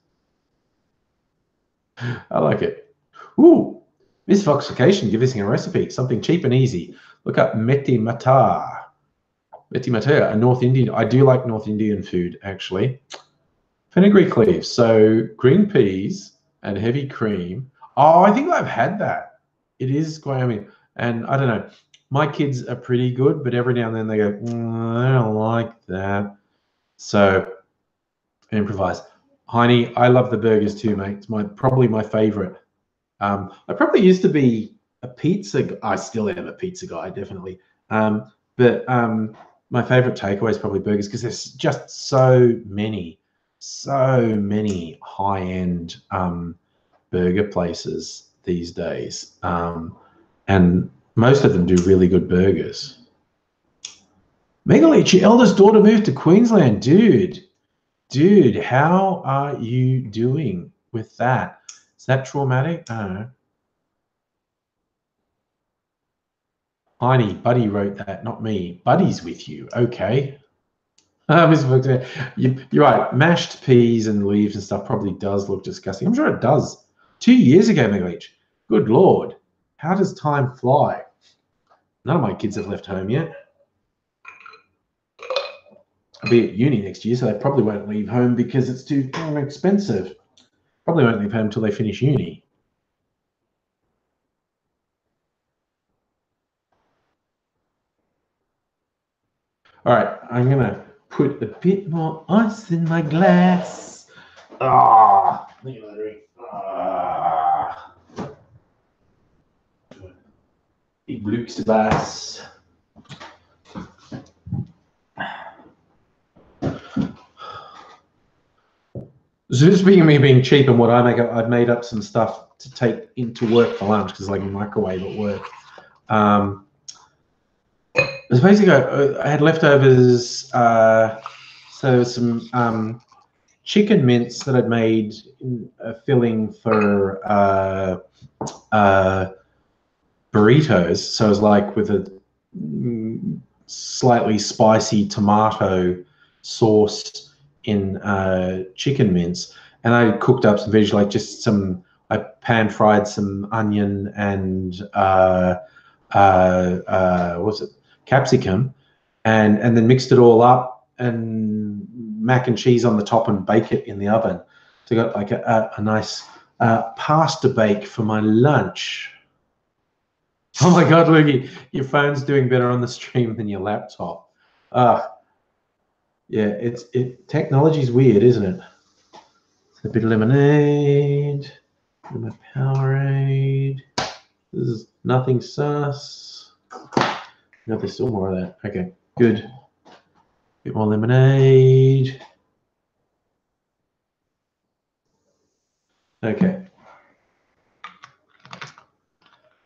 I like it. Ooh, Miss Voxification, give us a recipe, something cheap and easy. Look up Meti Mata. Meti Mata, a North Indian. I do like North Indian food, actually. Fenugreek leaves, so green peas and heavy cream. Oh, I think I've had that. It is quite, and I don't know. My kids are pretty good, but every now and then they go, I don't like that. So improvise. Heine, I love the burgers too, mate. It's probably my favorite. I probably used to be a pizza. I still am a pizza guy, definitely. But my favorite takeaway is probably burgers because there's just so many high-end burger places these days. And most of them do really good burgers. Megaleech, your eldest daughter moved to Queensland. Dude, how are you doing with that? Is that traumatic? I don't know. Heine, Buddy wrote that, not me. Buddy's with you. Okay. You're right. Mashed peas and leaves and stuff probably does look disgusting. I'm sure it does. 2 years ago, Megaleech. Good Lord. How does time fly? None of my kids have left home yet. I'll be at uni next year, so they probably won't leave home because it's too expensive. Probably won't leave home until they finish uni. All right, I'm going to put a bit more ice in my glass. Ah, look at that drink. Ah. Big Luke's glass. So speaking of me being cheap and what I make up, I've made up some stuff to take into work for lunch because like a microwave at work. It was basically I had leftovers, so some chicken mince that I'd made a filling for burritos. So it was like with a slightly spicy tomato sauce in chicken mince, and I cooked up some veg, like just some. I pan fried some onion and what's it? Capsicum, and then mixed it all up and mac and cheese on the top and bake it in the oven. So I got like a nice pasta bake for my lunch. Oh my God, Luigi, your phone's doing better on the stream than your laptop. Yeah, technology's weird, isn't it? A bit of lemonade, a bit of Powerade. This is nothing sus. No, there's still more of that. Okay, good. A bit more lemonade. Okay.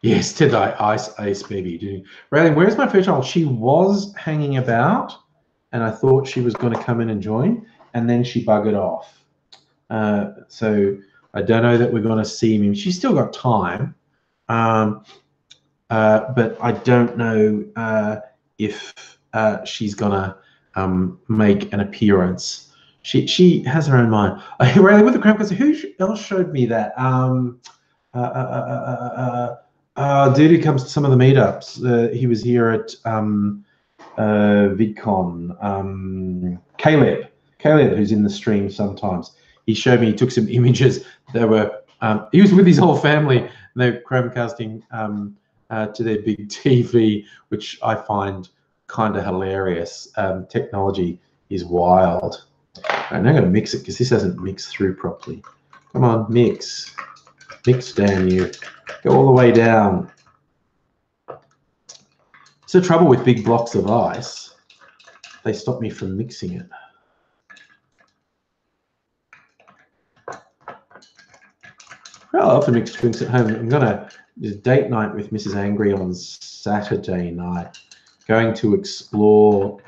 Yes, did I ice baby? Raylene, where's my first child? She was hanging about. and I thought she was going to come in and join, and then she buggered off. So I don't know that we're going to see me. She's still got time, but I don't know if she's going to make an appearance. She has her own mind. Riley with the crowd goes, who else showed me that? Dude who comes to some of the meetups. He was here at VidCon. Caleb, who's in the stream sometimes. He showed me. He took some images. There were. He was with his whole family. And they're Chromecasting to their big TV, which I find kind of hilarious. Technology is wild. I'm now going to mix it because this hasn't mixed through properly. Come on, mix. Mix down you. Go all the way down. It's the trouble with big blocks of ice. They stop me from mixing it. I often mix drinks at home. I'm going to do date night with Mrs. Angry on Saturday night. Going to explore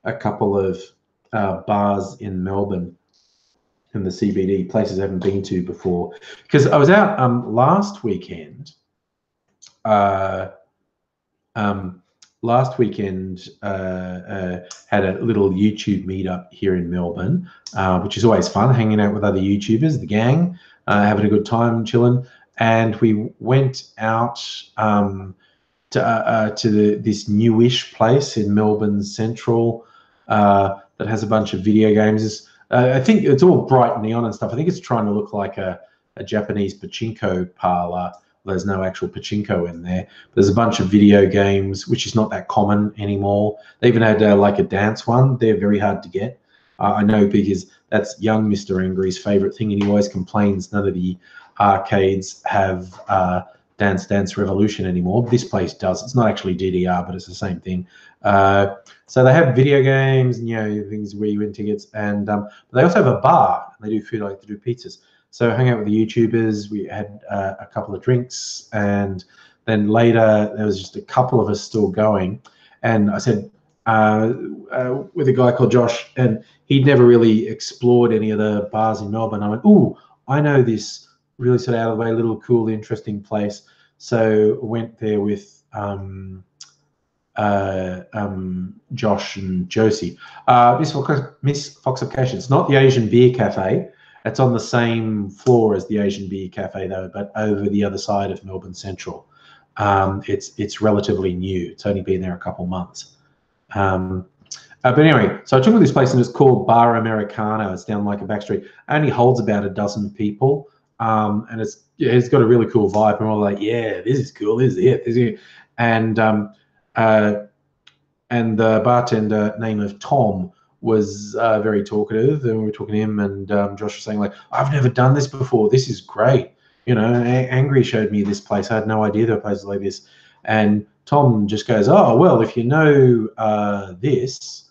a couple of bars in Melbourne in the CBD, places I haven't been to before. Because I was out last weekend. Had a little YouTube meetup here in Melbourne, which is always fun, hanging out with other YouTubers, the gang, having a good time, chilling. And we went out to this newish place in Melbourne Central that has a bunch of video games. I think it's all bright neon and stuff. I think it's trying to look like a Japanese pachinko parlor. There's no actual pachinko in there. There's a bunch of video games, which is not that common anymore. They even had like a dance one. They're very hard to get. I know because that's young Mr. Angry's favorite thing, and he always complains none of the arcades have Dance Dance Revolution anymore. This place does. It's not actually DDR, but it's the same thing. So they have video games, and, you know, things where you win tickets, and but they also have a bar. They do food, like they do pizzas. So I hung out with the YouTubers. We had a couple of drinks, and then later there was just a couple of us still going. And I said with a guy called Josh, and he'd never really explored any of the bars in Melbourne. I went, "Ooh, I know this really sort of out of the way, little cool, interesting place." So went there with Josh and Josie. Miss Foxification. It's not the Asian Beer Cafe. It's on the same floor as the Asian Beer Cafe, though, but over the other side of Melbourne Central. It's relatively new. It's only been there a couple months. But anyway, so I took to this place, and it's called Bar Americano. It's down like a back street. It only holds about a dozen people, and it's got a really cool vibe. And we're all like, yeah, this is cool. This is it. This is it. And the bartender, name of Tom, was very talkative, and we were talking to him, and Josh was saying, like, I've never done this before. This is great. You know, Angry showed me this place. I had no idea there were places like this. And Tom just goes, oh, well, if you know this,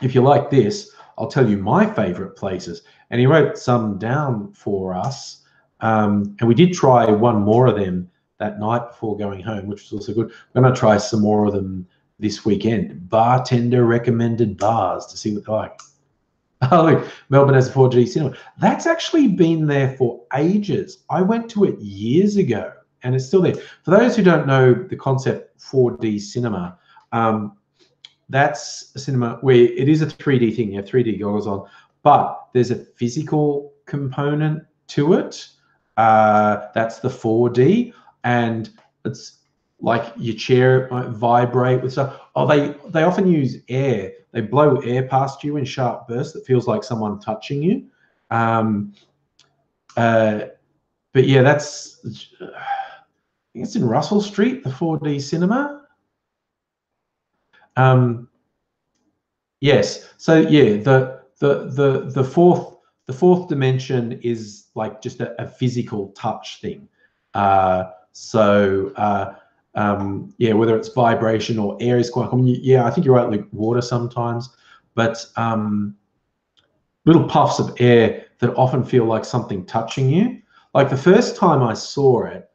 if you like this, I'll tell you my favorite places. And he wrote some down for us. And we did try one more of them that night before going home, which was also good. We're going to try some more of them this weekend. Bartender recommended bars to see what they're like. Oh, look, Melbourne has a 4D cinema. That's actually been there for ages. I went to it years ago, and it's still there. For those who don't know the concept 4D cinema, that's a cinema where it is a 3D thing. You have 3D goggles on, but there's a physical component to it. That's the 4D, and it's like your chair might vibrate with stuff. Oh, they often use air. They blow air past you in sharp bursts that feels like someone touching you. But yeah, that's, I think it's in Russell Street, the 4D cinema. Yes. So yeah, the fourth dimension is like just a physical touch thing. Yeah, whether it's vibration or air is quite common. Yeah, I think you're right, like water sometimes, but little puffs of air that often feel like something touching you. Like the first time I saw it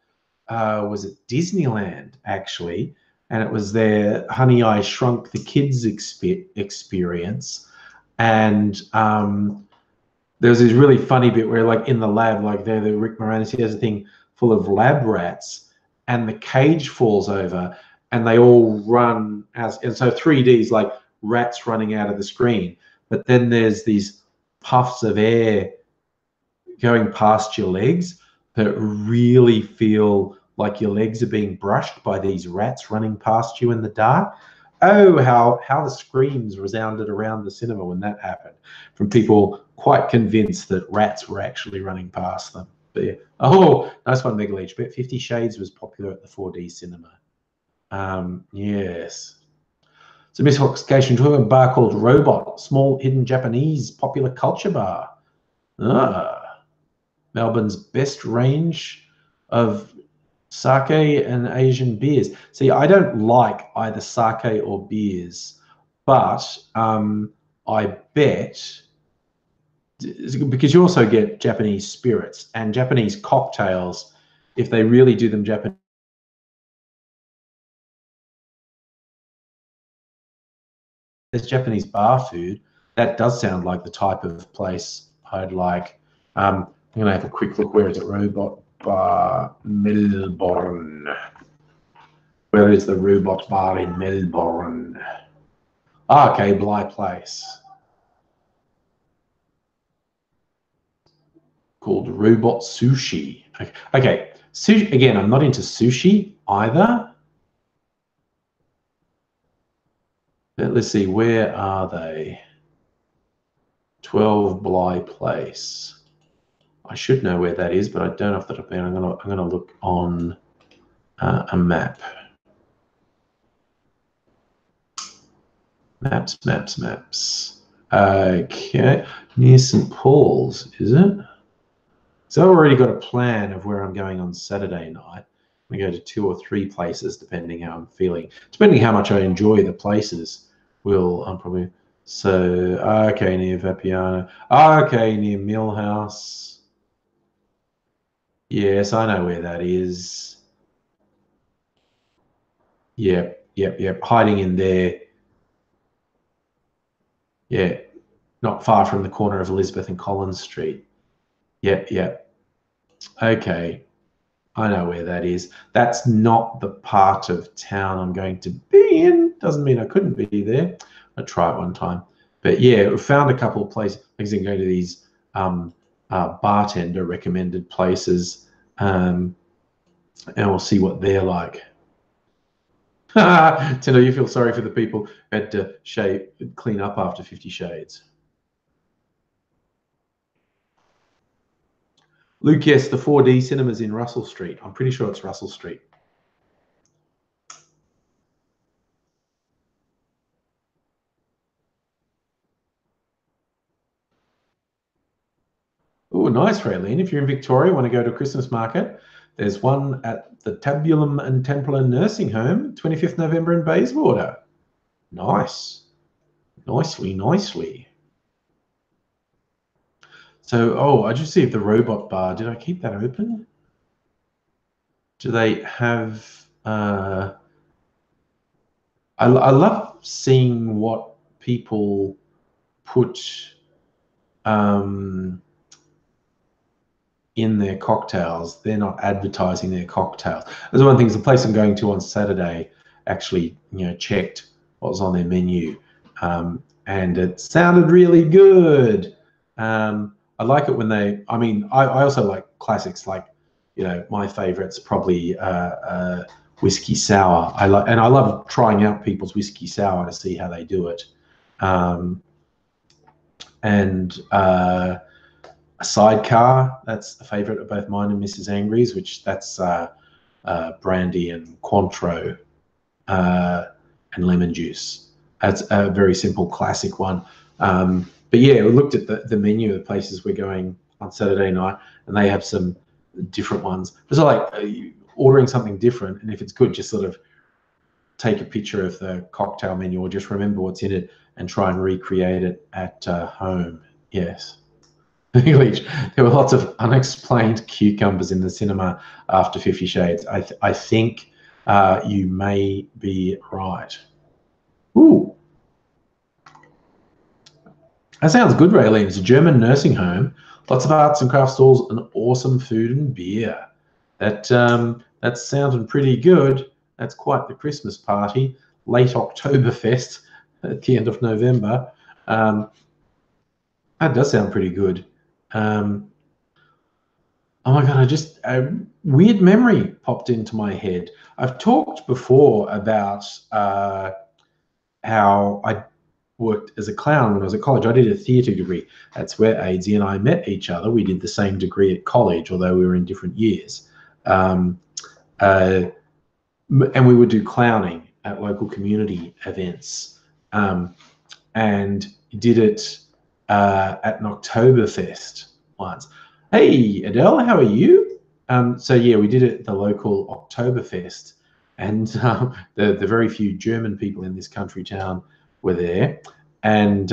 was at Disneyland, actually. and it was their Honey, I Shrunk the Kids experience. And there was this really funny bit where, like, in the lab, like the Rick Moranis, he has a thing full of lab rats, and the cage falls over, and they all run as, and so 3D is like rats running out of the screen, but then there's these puffs of air going past your legs that really feel like your legs are being brushed by these rats running past you in the dark. Oh, how the screams resounded around the cinema when that happened, from people quite convinced that rats were actually running past them. But yeah. Oh, nice one, Mega Leech. Bet 50 Shades was popular at the 4D cinema. Yes. So misclassification to a bar called Robot, small hidden Japanese popular culture bar. Melbourne's best range of sake and Asian beers. See, I don't like either sake or beers, but I bet, because you also get Japanese spirits and Japanese cocktails, if they really do them Japanese, there's Japanese bar food. That does sound like the type of place I'd like. I'm going to have a quick look. Where is it? Robot Bar, Melbourne. Where is the Robot Bar in Melbourne? Okay, Bly Place. Called Robot Sushi. Okay, sushi, again, I'm not into sushi either. But let's see, where are they? 12 Bly Place. I should know where that is, but I don't know if that'll be. I'm gonna look on a map. Maps. Okay, near St. Paul's, is it? So I've already got a plan of where I'm going on Saturday night. I'm gonna go to 2 or 3 places, depending how I'm feeling. Depending how much I enjoy the places, I'm probably. So, okay, near Vapiano. Okay, near Millhouse. Yes, I know where that is. Yep. Hiding in there. Yeah, not far from the corner of Elizabeth and Collins Street. Yep. Okay, I know where that is. That's not the part of town I'm going to be in. Doesn't mean I couldn't be there. I'll try it one time. But yeah, we found a couple of places. I can go to these bartender recommended places, and we'll see what they're like. Tino, you feel sorry for the people who had to clean up after 50 Shades. Luke, yes, the 4D cinemas in Russell Street. I'm pretty sure it's Russell Street. Oh, nice, Raylene. If you're in Victoria, want to go to a Christmas market, there's one at the Tabulum and Templar Nursing Home, 25th November in Bayswater. Nice. Nicely. So, I just see if the Robot Bar, did I keep that open? Do they have, I love seeing what people put in their cocktails. They're not advertising their cocktails. That's one of the things. The place I'm going to on Saturday actually, checked what was on their menu, and it sounded really good. I like it when they. I mean, I also like classics. Like, my favorite's probably whiskey sour. I love trying out people's whiskey sour to see how they do it, and a sidecar, that's a favorite of both mine and Mrs. Angry's, which that's brandy and Cointreau and lemon juice. That's a very simple classic one. But yeah, we looked at the menu of the places we're going on Saturday night, and they have some different ones. It's like ordering something different, and if it's good, just sort of take a picture of the cocktail menu or just remember what's in it and try and recreate it at home. Yes. There were lots of unexplained cucumbers in the cinema after 50 Shades. I think You may be right. Ooh. That sounds good, Raylene. It's a German nursing home. Lots of arts and crafts stalls and awesome food and beer. That's sounding pretty good. That's quite the Christmas party. Late Oktoberfest at the end of November. That does sound pretty good. Oh my God, a weird memory popped into my head. I've talked before about how I worked as a clown when I was at college. I did a theatre degree. That's where Aidsy and I met each other. We did the same degree at college, although we were in different years. And we would do clowning at local community events. And did it at an Oktoberfest once. Hey, Adele, how are you? So yeah, we did it at the local Oktoberfest, and the very few German people in this country town were there. And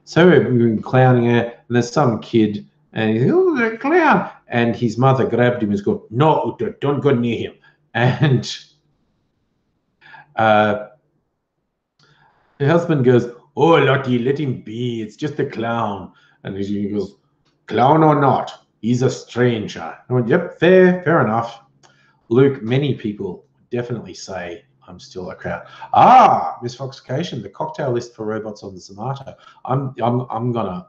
so we were clowning it, and there's some kid, and he's like, oh, the clown. And his mother grabbed him and said, no, don't go near him. And her husband goes, oh, Lottie, let him be. It's just a clown. And he goes, clown or not, he's a stranger. I went, yep, fair enough. Luke, many people definitely say I'm still a crowd. Ah, Miss Foxification, the cocktail list for robots on the Zomato. I'm gonna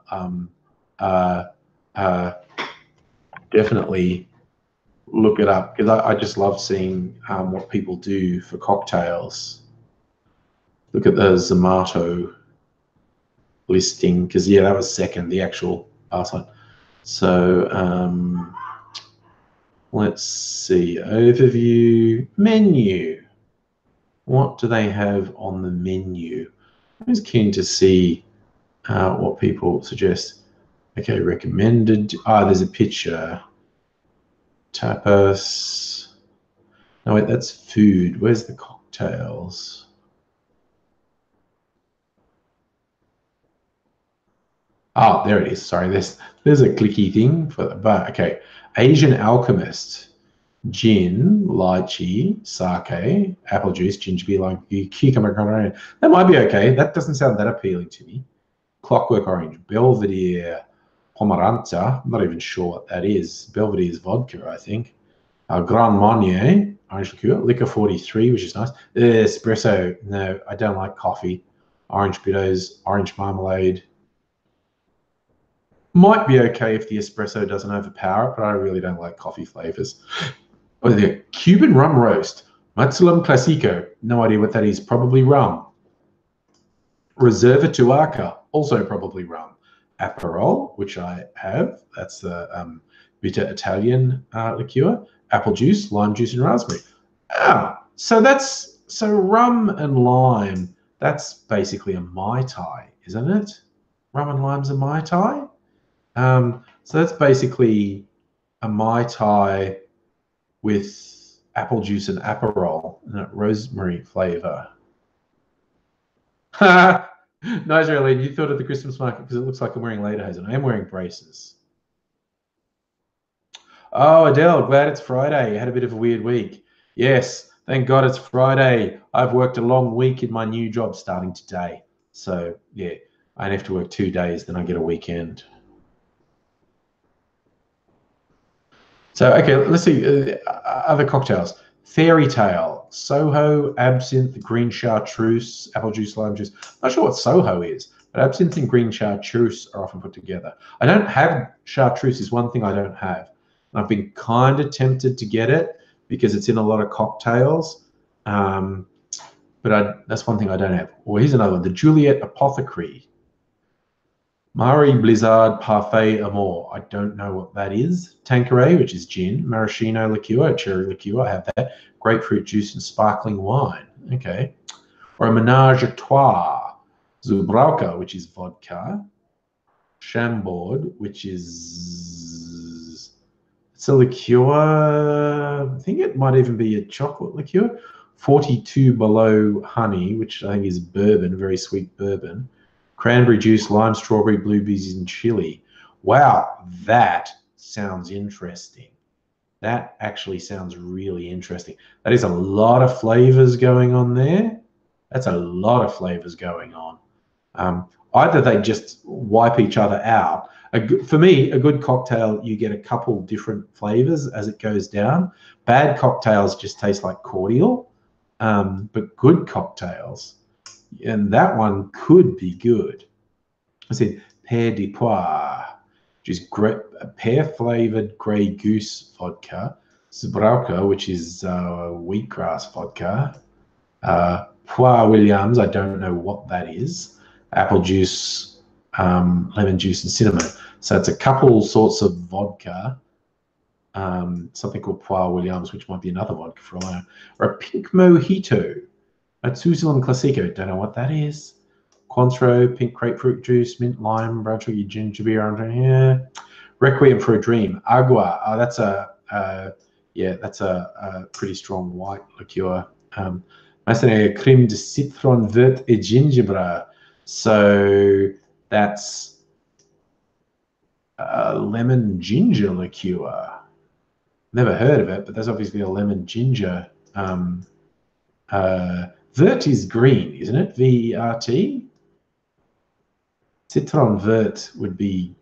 definitely look it up, because I just love seeing what people do for cocktails. Look at the Zomato listing, because yeah, that was second, the actual last one. So let's see, overview, menu. What do they have on the menu? I'm just keen to see what people suggest. Okay, recommended. Ah, there's a picture. Tapas. No, wait, that's food. Where's the cocktails? Oh, there it is. Sorry, there's a clicky thing for, but okay. Asian Alchemist. Gin, lychee, sake, apple juice, ginger beer, lime, cucumber, grenadine. That might be okay. That doesn't sound that appealing to me. Clockwork Orange, Belvedere, Pomerantza. I'm not even sure what that is. Belvedere's vodka, I think. Grand Marnier, orange liqueur. Liquor 43, which is nice. Espresso. No, I don't like coffee. Orange bitters, orange marmalade. Might be okay if the espresso doesn't overpower it, but I really don't like coffee flavors. Oh, there, Cuban rum roast, Matsulam Classico, no idea what that is, probably rum. Reserva Tuaca, also probably rum. Aperol, which I have, that's the bitter Italian liqueur. Apple juice, lime juice, and raspberry. Ah, so rum and lime, that's basically a Mai Tai, isn't it? Rum and lime's a Mai Tai? So that's basically a Mai Tai with apple juice and Aperol and that rosemary flavor. Nice, Raylene. You thought of the Christmas market because it looks like I'm wearing lederhosen. I am wearing braces. Oh, Adele, glad it's Friday. You had a bit of a weird week. Yes, thank God it's Friday. I've worked a long week in my new job starting today. So, yeah, I only have to work 2 days, then I get a weekend. So, okay, let's see. Other cocktails. Fairy Tale, Soho, absinthe, green chartreuse, apple juice, lime juice. Not sure what Soho is, but absinthe and green chartreuse are often put together. I don't have chartreuse, is one thing I don't have. And I've been kind of tempted to get it because it's in a lot of cocktails. But that's one thing I don't have. Well, here's another one. The Juliet Apothecary. Mari Blizzard Parfait Amour. I don't know what that is. Tanqueray, which is gin. Maraschino liqueur, cherry liqueur. I have that. Grapefruit juice and sparkling wine. Okay. Or a Menage a Trois. Zubrauka, which is vodka. Chambord, which is... It's a liqueur. I think it might even be a chocolate liqueur. 42 Below Honey, which I think is bourbon, very sweet bourbon. Cranberry juice, lime, strawberry, blueberries, and chili. Wow, that sounds interesting. That actually sounds really interesting. That is a lot of flavors going on there. That's a lot of flavors going on. Either they just wipe each other out. For me, a good cocktail, you get a couple different flavors as it goes down. Bad cocktails just taste like cordial, but good cocktails, and that one could be good. I said Pear de Poire, which is pear-flavored Grey Goose vodka. Zbrauka, which is wheatgrass vodka. Poire Williams, I don't know what that is. Apple juice, lemon juice, and cinnamon. So it's a couple sorts of vodka. Something called Poire Williams, which might be another vodka for all I know. Or a pink mojito. A Switzerland Classico, don't know what that is. Cointreau, pink grapefruit juice, mint lime, brown sugar, ginger beer under here. Requiem for a Dream, Agua. Oh, that's that's a pretty strong white liqueur. Massenet crème de citron vert et gingembre. So that's a lemon ginger liqueur. Never heard of it, but that's obviously a lemon ginger. Vert is green, isn't it? V-E-R-T? Citron vert would be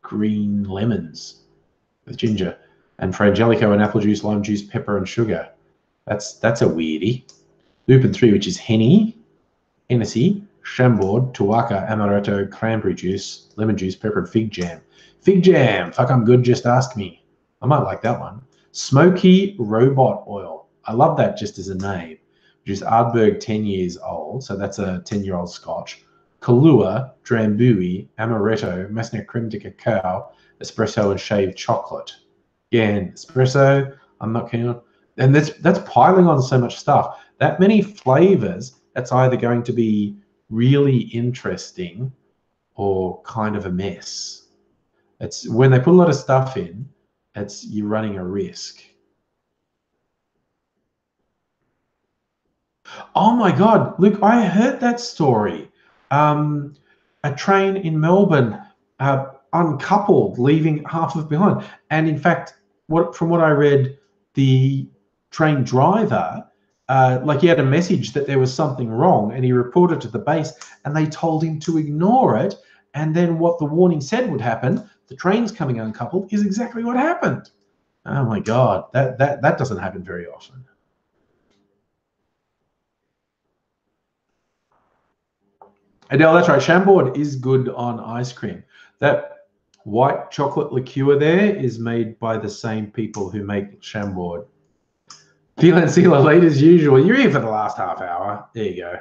green lemons with ginger. And Frangelico and apple juice, lime juice, pepper, and sugar. That's a weirdie. Lupin 3, which is Hennessy, Chambord, Tuaca, Amaretto, cranberry juice, lemon juice, pepper, and fig jam. Fig jam! Fuck, I'm good, just ask me. I might like that one. Smoky Robot Oil. I love that just as a name. Which is Ardbeg 10 years old, so that's a 10-year-old Scotch. Kahlua, Drambuie, Amaretto, Massenet Creme de Cacao, Espresso, and Shaved Chocolate. Again, espresso, I'm not keen on. And that's piling on so much stuff. That many flavors, that's either going to be really interesting or kind of a mess. It's when they put a lot of stuff in, you're running a risk. Oh my God, Luke, I heard that story. A train in Melbourne uncoupled, leaving half of it behind. And in fact, from what I read, the train driver, he had a message that there was something wrong, and he reported to the base, and they told him to ignore it. And then what the warning said would happen, the train's coming uncoupled, is exactly what happened. Oh my God, that doesn't happen very often. Adele, that's right. Chambord is good on ice cream. That white chocolate liqueur there is made by the same people who make Chambord. Feel and seal late as usual. You're here for the last half hour. There you go.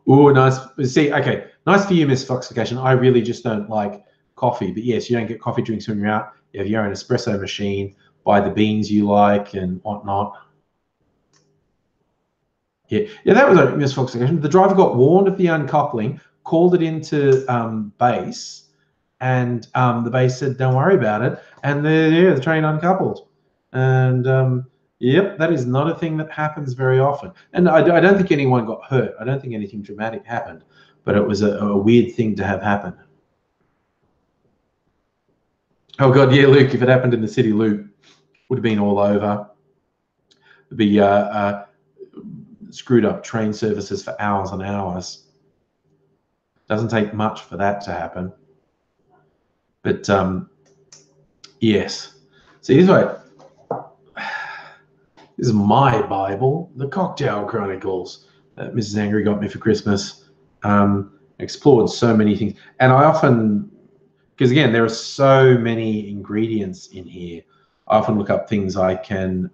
Oh, nice. See, okay. Nice for you, Miss Foxification. I really just don't like coffee. But yes, you don't get coffee drinks when you're out. You have your own espresso machine, buy the beans you like and whatnot. Yeah, that was a misfoxification. The driver got warned of the uncoupling, called it into base, and the base said, "Don't worry about it." And the train uncoupled. And yep, that is not a thing that happens very often. And I don't think anyone got hurt. I don't think anything dramatic happened, but it was a weird thing to have happen. Oh God, yeah, Luke. If it happened in the city loop, would have been all over. It'd be screwed up train services for hours and hours. Doesn't take much for that to happen. But yes. See, this is my Bible, the Cocktail Chronicles that Mrs. Angry got me for Christmas. Explored so many things. And I often, because again, there are so many ingredients in here, I often look up things I can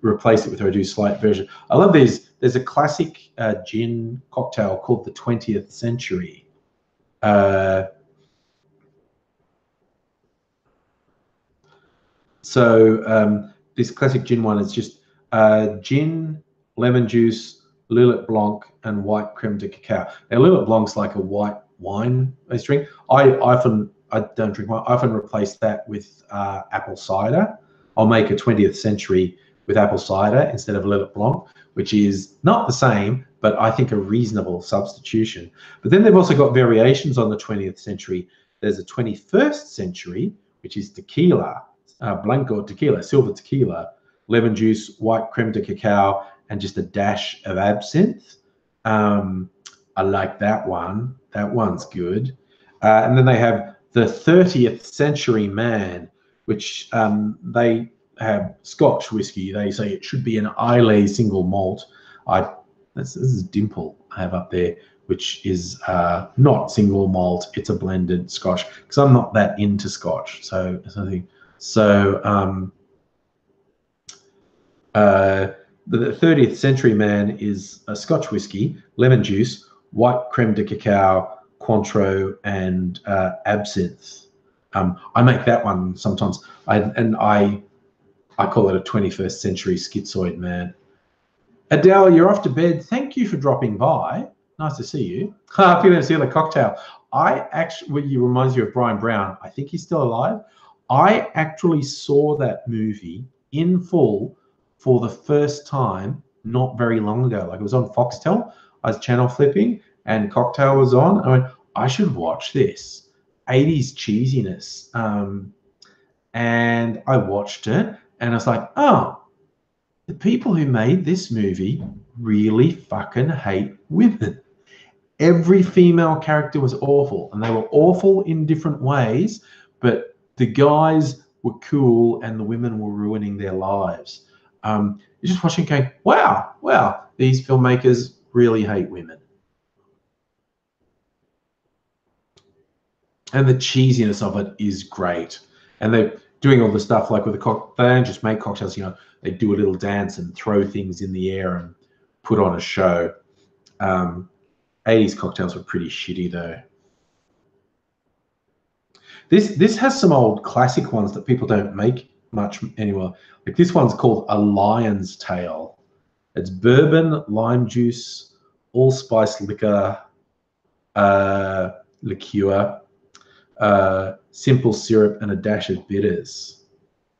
replace it with, or do slight version. I love these. There's a classic gin cocktail called the 20th Century. This classic gin one is just gin, lemon juice, Lillet Blanc, and white creme de cacao. Now, Lillet Blanc's like a white wine based drink. I don't drink wine. I often replace that with apple cider. I'll make a 20th Century with apple cider instead of Lillet Blanc, which is not the same, but I think a reasonable substitution. But then they've also got variations on the 20th Century. There's a 21st Century, which is tequila, blanco tequila, silver tequila, lemon juice, white creme de cacao, and just a dash of absinthe. I like that one. That one's good. And then they have the 30th Century Man, which they have Scotch whiskey. They say it should be an Islay single malt. This is Dimple I have up there, which is not single malt. It's a blended Scotch, because I'm not that into Scotch. So the 30th Century Man is a Scotch whiskey, lemon juice, white creme de cacao, Cointreau, and absinthe. I make that one sometimes. I call it a 21st century schizoid man. Adele, you're off to bed. Thank you for dropping by. Nice to see you. Happy to see the cocktail. It reminds you of Brian Brown. I think he's still alive. I actually saw that movie in full for the first time not very long ago. Like, it was on Foxtel. I was channel flipping and Cocktail was on. I went, I should watch this. 80s cheesiness. And I watched it and I was like, oh, the people who made this movie really fucking hate women. Every female character was awful, and they were awful in different ways, but the guys were cool and the women were ruining their lives. You're just watching going, wow, these filmmakers really hate women. And the cheesiness of it is great. And they're doing all the stuff like with they don't just make cocktails, you know, they do a little dance and throw things in the air and put on a show. 80s cocktails were pretty shitty though. This has some old classic ones that people don't make much anymore. Like this one's called A Lion's Tail. It's bourbon, lime juice, allspice liquor, liqueur, simple syrup, and a dash of bitters.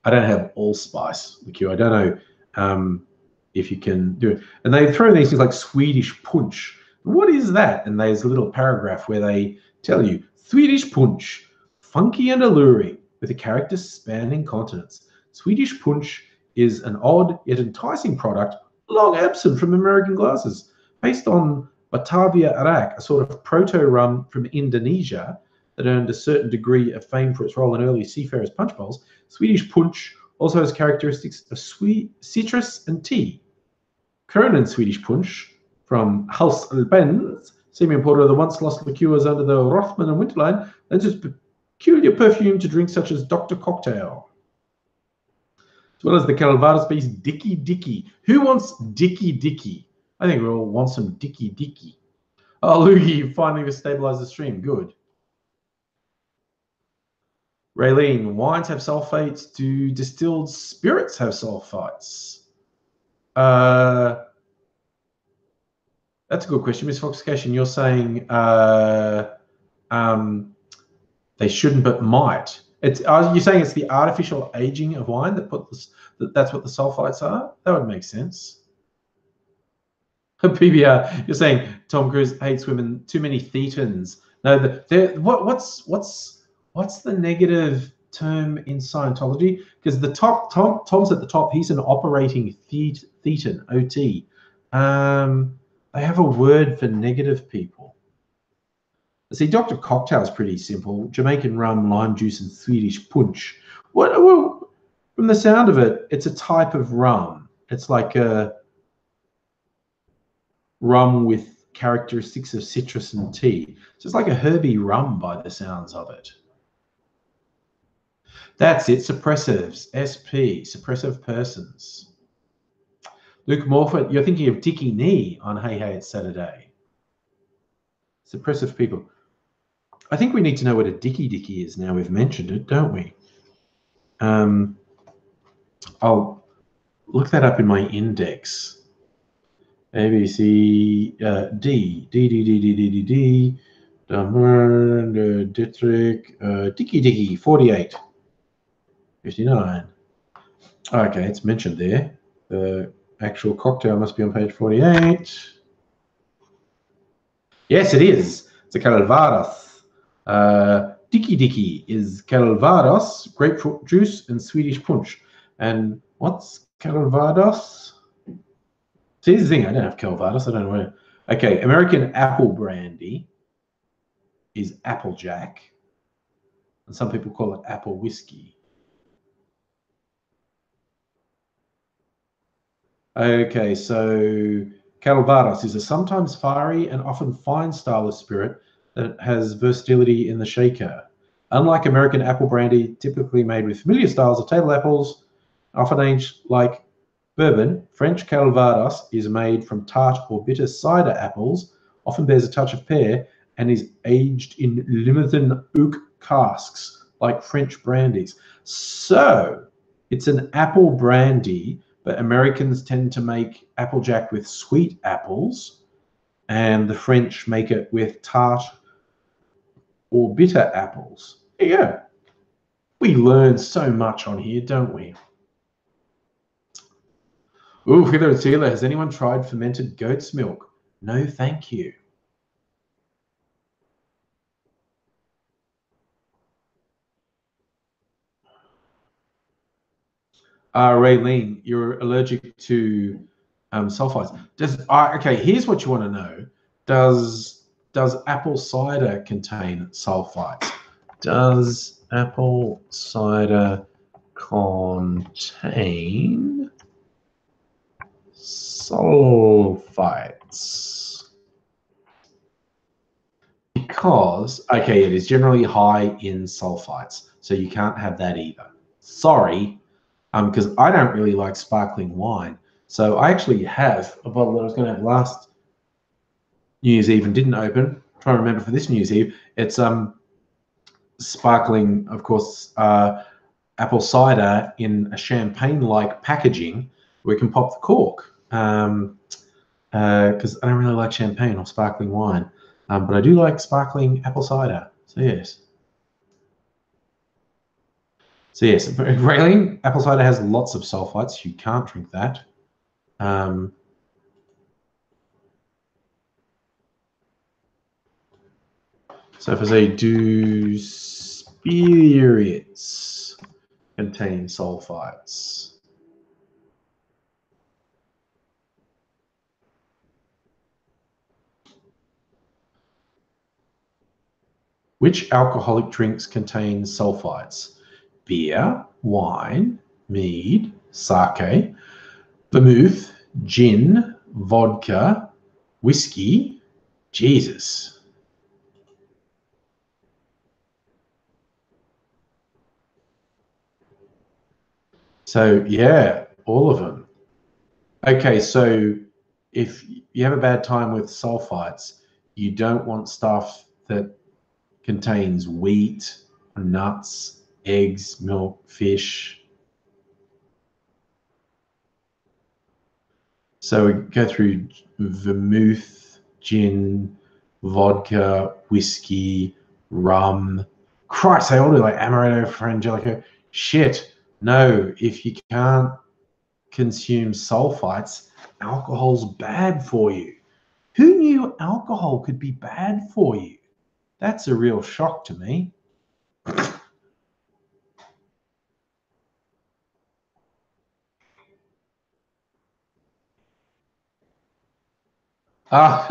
I don't have allspice liqueur. I don't know if you can do it. And they throw these things like Swedish punch. What is that? And there's a little paragraph where they tell you, Swedish punch, funky and alluring, with a character spanning continents. Swedish punch is an odd yet enticing product, long absent from American glasses. Based on Batavia Arak, a sort of proto-rum from Indonesia that earned a certain degree of fame for its role in early seafarers' punch bowls, Swedish punch also has characteristics of sweet citrus and tea. Kronen Swedish punch from Haus Benz, semi-importer of the once-lost liqueurs under the Rothman and Winterline, lends its peculiar perfume to drinks such as Dr. Cocktail, as well as the Calvados-based Dicky Dicky. Who wants Dicky Dicky? I think we all want some Dicky Dicky. Oh, Loogie, finally stabilized the stream. Good. Raylene, wines have sulfates. Do distilled spirits have sulfites? That's a good question, Miss Foxication. You're saying they shouldn't but might. You're saying it's the artificial aging of wine that that's what the sulfites are? That would make sense. PBR, you're saying Tom Cruise hates women. Too many thetans. No, what's the negative term in Scientology? Because the Tom's at the top. He's an operating thetan, OT. They have a word for negative people. See, Dr. Cocktail is pretty simple. Jamaican rum, lime juice, and Swedish punch. Well, from the sound of it, it's a type of rum. It's like a rum with characteristics of citrus and tea. So it's like a herby rum by the sounds of it. That's it. Suppressives. SP. Suppressive persons. Luke Morford, you're thinking of Dickie Nee on Hey Hey It's Saturday. Suppressive people. I think we need to know what a Dickie Dickie is now we've mentioned it, don't we? I'll look that up in my index. ABC D Dietrich Dickie Dickie 48 59. Okay, it's mentioned there. The actual cocktail must be on page 48. Yes, it is. It's a Calvados. Dicky is Calvados, grapefruit juice, and Swedish punch. And what's Calvados? See, this is the thing, I don't have Calvados, I don't know where. Okay, American apple brandy is Applejack, and some people call it apple whiskey. Okay, so Calvados is a sometimes fiery and often fine style of spirit that has versatility in the shaker. Unlike American apple brandy, typically made with familiar styles of table apples, often aged like bourbon, French Calvados is made from tart or bitter cider apples, often bears a touch of pear, and is aged in limited oak casks like French brandies. So it's an apple brandy, but Americans tend to make Applejack with sweet apples, and the French make it with tart or bitter apples. There you go. We learn so much on here, don't we? Ooh, Heather and Sealer, has anyone tried fermented goat's milk? No, thank you. Raylene, you're allergic to sulfites. Okay, here's what you want to know. Does apple cider contain sulfites? Does apple cider contain sulfites? Because, okay, it is generally high in sulfites, so you can't have that either. Sorry, because I don't really like sparkling wine. So I actually have a bottle that I was going to have last New Year's Eve and didn't open. I'm trying to remember for this New Year's Eve. It's sparkling, of course, apple cider in a champagne-like packaging where you can pop the cork. Because I don't really like champagne or sparkling wine. But I do like sparkling apple cider. So yes. So yes, Raylene, apple cider has lots of sulfites. You can't drink that. So if I say, do spirits contain sulfites? Which alcoholic drinks contain sulfites? Beer, wine, mead, sake, vermouth, gin, vodka, whiskey. Jesus. So yeah, all of them. Okay, so if you have a bad time with sulfites, you don't want stuff that contains wheat, nuts, eggs, milk, fish. So we go through vermouth, gin, vodka, whiskey, rum. Christ, they all do like amaretto, frangelico. Shit. No, if you can't consume sulfites, alcohol's bad for you. Who knew alcohol could be bad for you? That's a real shock to me. Oh,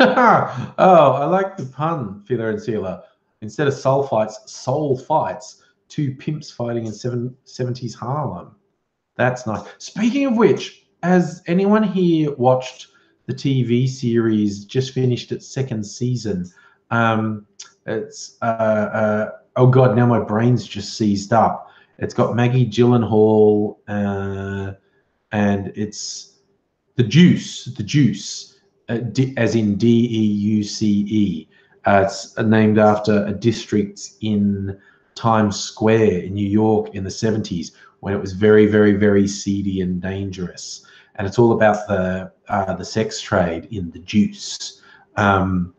I like the pun, Feeler and Sealer. Instead of sulfites, soul fights. Two pimps fighting in 70s Harlem. That's nice. Speaking of which, has anyone here watched the TV series, just finished its second season? It's, oh God, now my brain's just seized up. It's got Maggie Gyllenhaal and it's The Juice, as in DEUCE. It's named after a district in Times Square in New York in the 70s when it was very, very, very seedy and dangerous. And it's all about the sex trade in The Juice. Maggie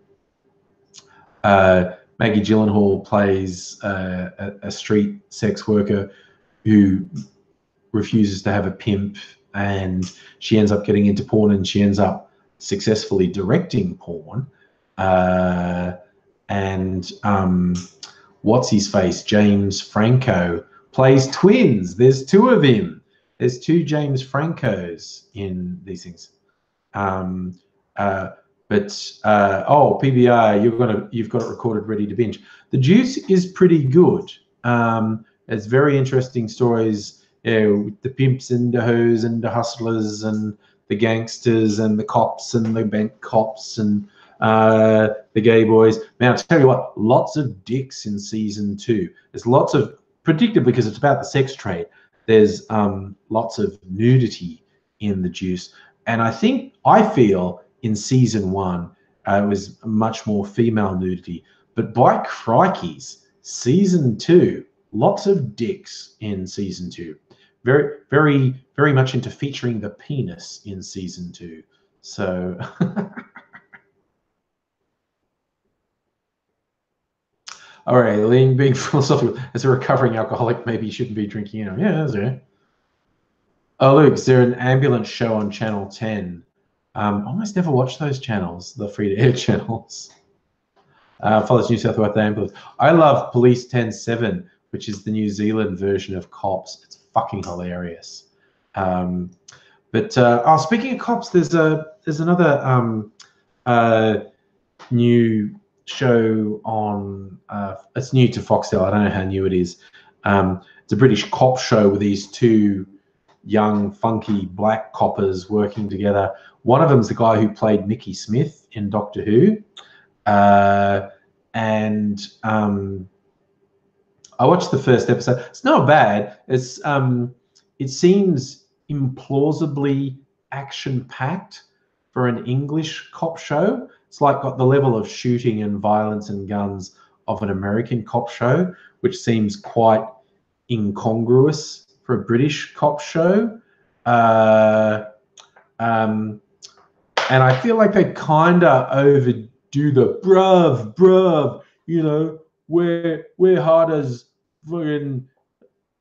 Gyllenhaal plays a street sex worker who refuses to have a pimp, and she ends up getting into porn, and she ends up successfully directing porn. what's his face, James Franco, plays twins. There's two of him. There's two James Francos in these things. Oh, PBR, you've got it recorded, ready to binge. The Juice is pretty good. It's very interesting stories, with the pimps and the hoes and the hustlers and the gangsters and the cops and the bent cops and the gay boys. Man, I'll tell you what, lots of dicks in season 2. There's lots of, predictably, because it's about the sex trade, there's lots of nudity in The Juice. And I feel in season 1, it was much more female nudity. But by crikeys, season 2, lots of dicks in season 2. Very, very, very much into featuring the penis in season 2. So, all right, Lean, being philosophical, as a recovering alcoholic, maybe you shouldn't be drinking. Yeah, that's right. Oh, Luke, is there an ambulance show on Channel 10? I almost never watch those channels, the free-to-air channels. Follows New South Wales ambulance. I love Police 10-7, which is the New Zealand version of Cops. It's fucking hilarious. Speaking of Cops, there's another new show on. It's new to Foxtel. I don't know how new it is. It's a British cop show with these two young, funky black coppers working together. One of them's the guy who played Mickey Smith in Doctor Who. I watched the first episode. It's not bad. It's it seems implausibly action-packed for an English cop show. It's like got the level of shooting and violence and guns of an American cop show, which seems quite incongruous for a British cop show. And I feel like they kind of overdo the bruv, we're hard as fucking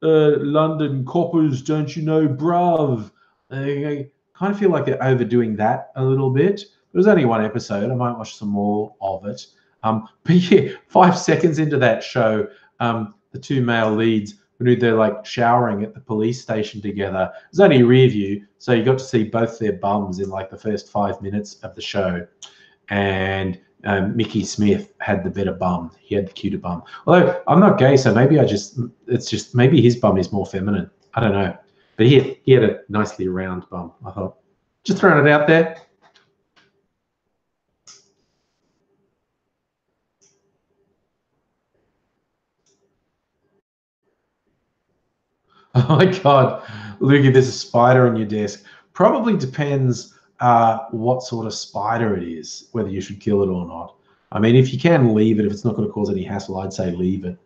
London coppers, don't you know, bruv. I kind of feel like they're overdoing that a little bit. There was only one episode. I might watch some more of it. But yeah, 5 seconds into that show, the two male leads, when they're like showering at the police station together. It was only a rear view, so you got to see both their bums in like the first 5 minutes of the show. And Mickey Smith had the better bum. He had the cuter bum. Although I'm not gay, so maybe maybe his bum is more feminine. I don't know. But he had a nicely round bum, I thought. Just throwing it out there. Oh my God, Lukey, there's a spider on your desk. Probably depends what sort of spider it is, whether you should kill it or not. I mean, if you can leave it, if it's not going to cause any hassle, I'd say leave it.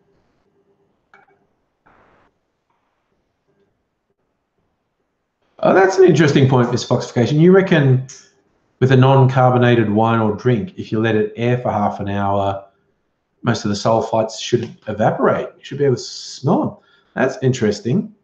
Oh, that's an interesting point, Miss Foxification. You reckon with a non-carbonated wine or drink, if you let it air for half an hour, most of the sulfites should evaporate. You should be able to smell them. That's interesting.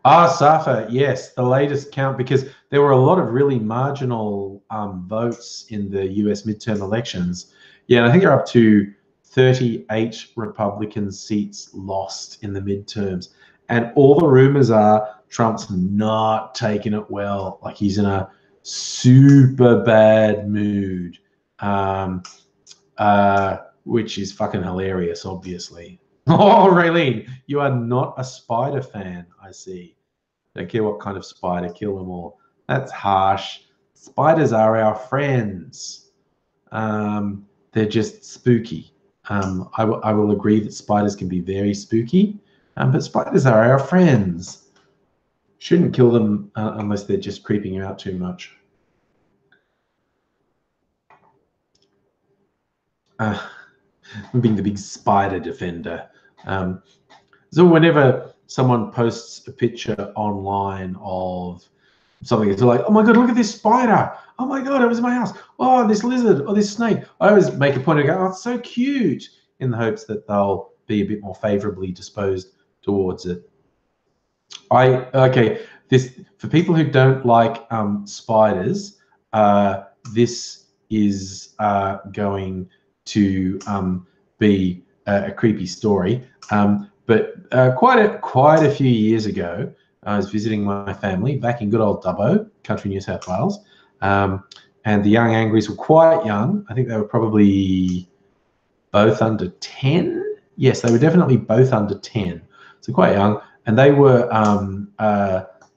Safa, yes, the latest count, because there were a lot of really marginal votes in the US midterm elections. Yeah, and I think they're up to 38 Republican seats lost in the midterms. And all the rumors are Trump's not taking it well. Like he's in a super bad mood, which is fucking hilarious, obviously. Oh, Raylene, you are not a spider fan, I see. Don't care what kind of spider, kill them all. That's harsh. Spiders are our friends. They're just spooky. I will agree that spiders can be very spooky, but spiders are our friends. Shouldn't kill them unless they're just creeping you out too much. Being the big spider defender. So whenever someone posts a picture online of something, it's like, oh my God, look at this spider. Oh my God, it was in my house. Oh, this lizard or this snake. I always make a point of going, oh, it's so cute, in the hopes that they'll be a bit more favorably disposed towards it. This, for people who don't like spiders, this is going to be a creepy story. But quite a few years ago, I was visiting my family back in good old Dubbo, country New South Wales, and the young Angries were quite young. I think they were probably both under 10. Yes, they were definitely both under 10, so quite young. And they were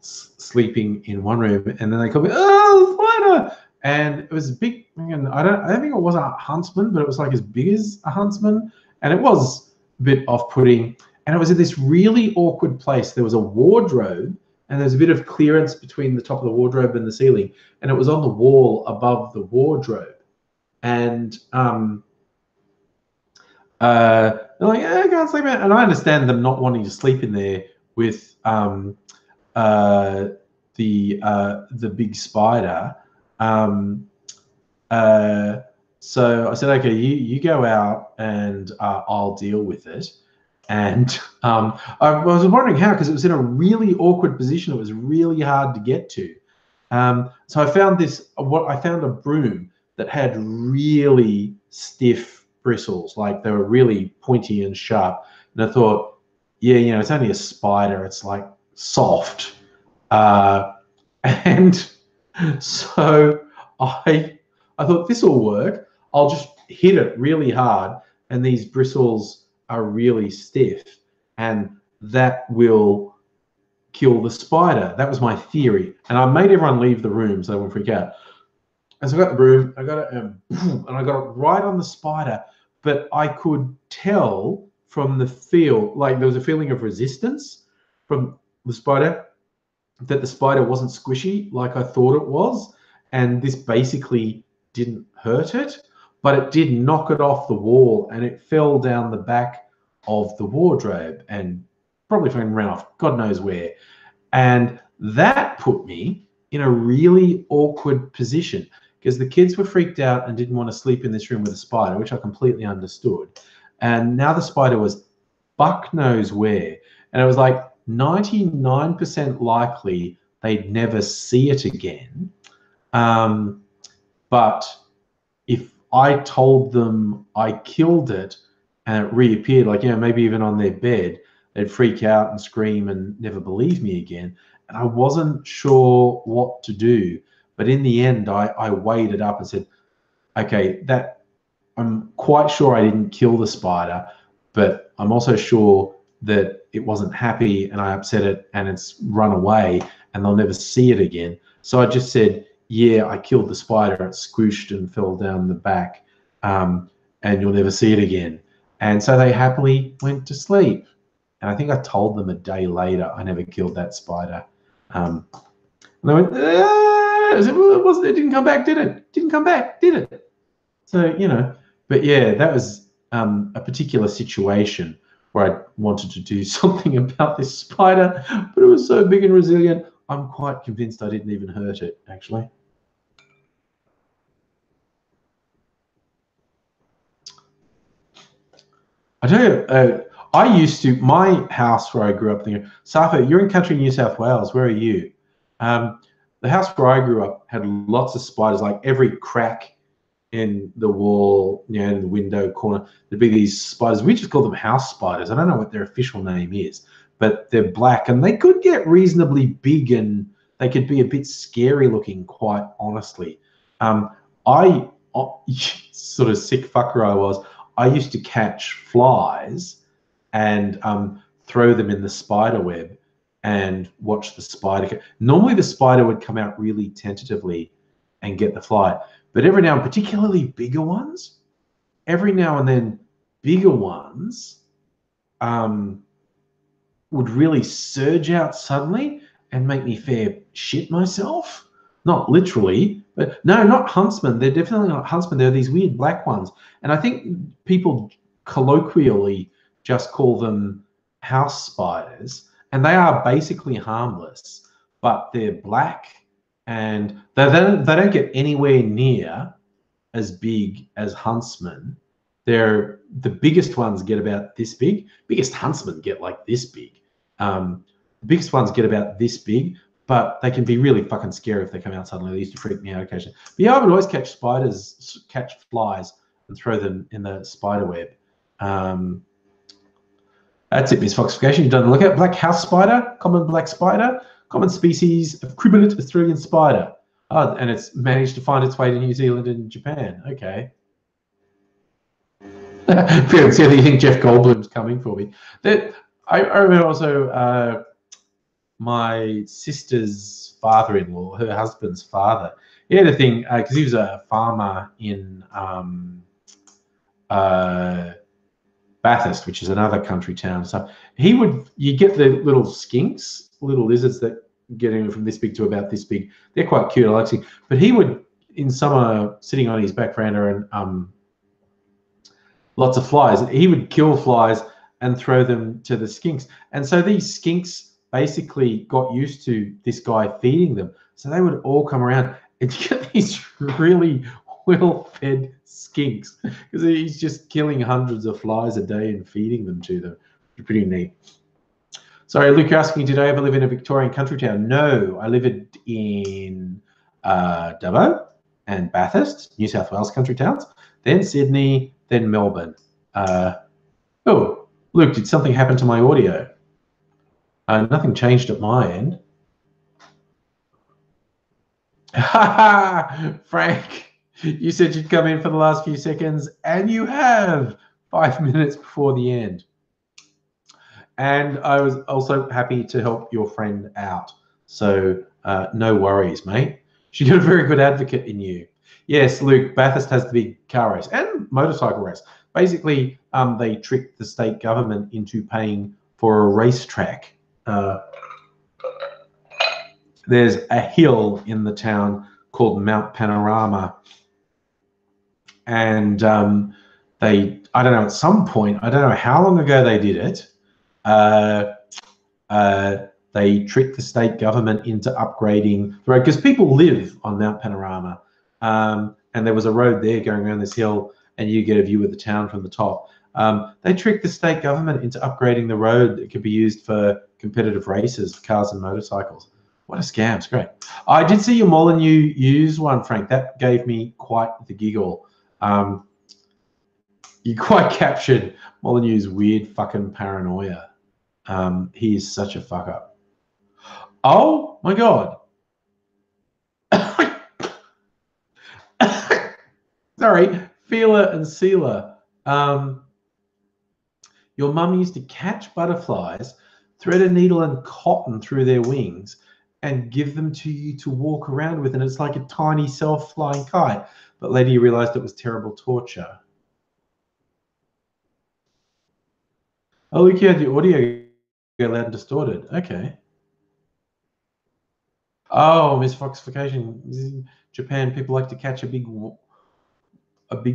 sleeping in one room, and then they called me, "Oh, spider!" And it was big. And I don't think it was a huntsman, but it was like as big as a huntsman, and it was a bit off-putting. And it was in this really awkward place. There was a wardrobe, and there's a bit of clearance between the top of the wardrobe and the ceiling, and it was on the wall above the wardrobe. And they're like, I can't sleep in it. And I understand them not wanting to sleep in there with the big spider. So I said, okay, you go out and I'll deal with it. And I was wondering how, because it was in a really awkward position. It was really hard to get to. So I found I found a broom that had really stiff bristles, like they were really pointy and sharp. And I thought, yeah, you know, it's only a spider. It's like soft. And so I thought this will work. I'll just hit it really hard, and these bristles are really stiff, and that will kill the spider. That was my theory, and I made everyone leave the room so they wouldn't freak out. And so I got the broom, I got it, and I got it right on the spider. But I could tell from the feel, like there was a feeling of resistance from the spider, that the spider wasn't squishy like I thought it was, and this basically didn't hurt it, but it did knock it off the wall, and it fell down the back of the wardrobe and probably ran off God knows where. And that put me in a really awkward position, because the kids were freaked out and didn't want to sleep in this room with a spider, which I completely understood. And now the spider was buck knows where, and it was like 99% likely they'd never see it again. But if I told them I killed it and it reappeared, like, you know, maybe even on their bed, they'd freak out and scream and never believe me again. And I wasn't sure what to do. But in the end, I weighed it up and said, okay, that I'm quite sure I didn't kill the spider, but I'm also sure that it wasn't happy and I upset it and it's run away and they'll never see it again. So I just said, yeah, I killed the spider. It squished and fell down the back, and you'll never see it again. And so they happily went to sleep. And I think I told them a day later I never killed that spider. And they went, it didn't come back, did it? Didn't come back, did it? So, you know, but yeah, that was a particular situation where I wanted to do something about this spider, but it was so big and resilient, I'm quite convinced I didn't even hurt it, actually. I tell you, I used to, my house where I grew up, thinking, Safa, you're in country New South Wales, where are you? The house where I grew up had lots of spiders, like every crack in the wall, you know, in the window corner, there'd be these spiders. We just call them house spiders. I don't know what their official name is, but they're black and they could get reasonably big and they could be a bit scary looking, quite honestly. I sort of sick fucker I was. I used to catch flies and throw them in the spider web and watch the spider. Normally the spider would come out really tentatively and get the fly, but every now and particularly bigger ones, every now and then bigger ones would really surge out suddenly and make me fair shit myself. Not literally, but no, not huntsmen. They're definitely not huntsmen. They're these weird black ones. And I think people colloquially just call them house spiders. And they are basically harmless, but they're black and they don't get anywhere near as big as huntsmen. They're the biggest ones get about this big. Biggest huntsmen get like this big. The biggest ones get about this big, but they can be really fucking scary if they come out suddenly. They used to freak me out occasionally. But yeah, I would always catch flies and throw them in the spider web. That's it, Miss Foxification. You've done a look at black house spider, common black spider, common species of cribblet Australian spider. Oh, and it's managed to find its way to New Zealand and Japan. Okay. Felix, yeah, you think Jeff Goldblum's coming for me? I remember also my sister's father-in-law, her husband's father. He had a thing because he was a farmer in Bathurst, which is another country town. So you get the little skinks, little lizards that get in from this big to about this big. They're quite cute, I like seeing. But he would, in summer, sitting on his back veranda and lots of flies, he would kill flies and throw them to the skinks. And so these skinks basically got used to this guy feeding them. So they would all come around and you get these really well-fed skinks because he's just killing hundreds of flies a day and feeding them to them. Pretty neat. Sorry, Luke, you're asking, did I ever live in a Victorian country town? No, I lived in Dubbo and Bathurst, New South Wales country towns, then Sydney, then Melbourne. Oh, Luke, did something happen to my audio? Nothing changed at my end. Frank, you said you'd come in for the last few seconds, and you have 5 minutes before the end. And I was also happy to help your friend out. So no worries, mate. She got a very good advocate in you. Yes, Luke, Bathurst has the big car race and motorcycle race. Basically, they tricked the state government into paying for a racetrack. There's a hill in the town called Mount Panorama. And I don't know, at some point, I don't know how long ago they did it, they tricked the state government into upgrading the road because people live on Mount Panorama. And there was a road there going around this hill and you get a view of the town from the top. They tricked the state government into upgrading the road that could be used for competitive races, cars and motorcycles. What a scam. It's great. I did see your Molyneux use one, Frank. That gave me quite the giggle. You quite captured Molyneux's weird fucking paranoia. He is such a fuck up. Oh my God. Sorry, Feeler and Sealer. Your mum used to catch butterflies, thread a needle and cotton through their wings, and give them to you to walk around with, and it's like a tiny self-flying kite. But later you realized it was terrible torture. Oh, look, you had the audio go loud and distorted. Okay. Oh, Miss Foxification. In Japan, people like to catch a big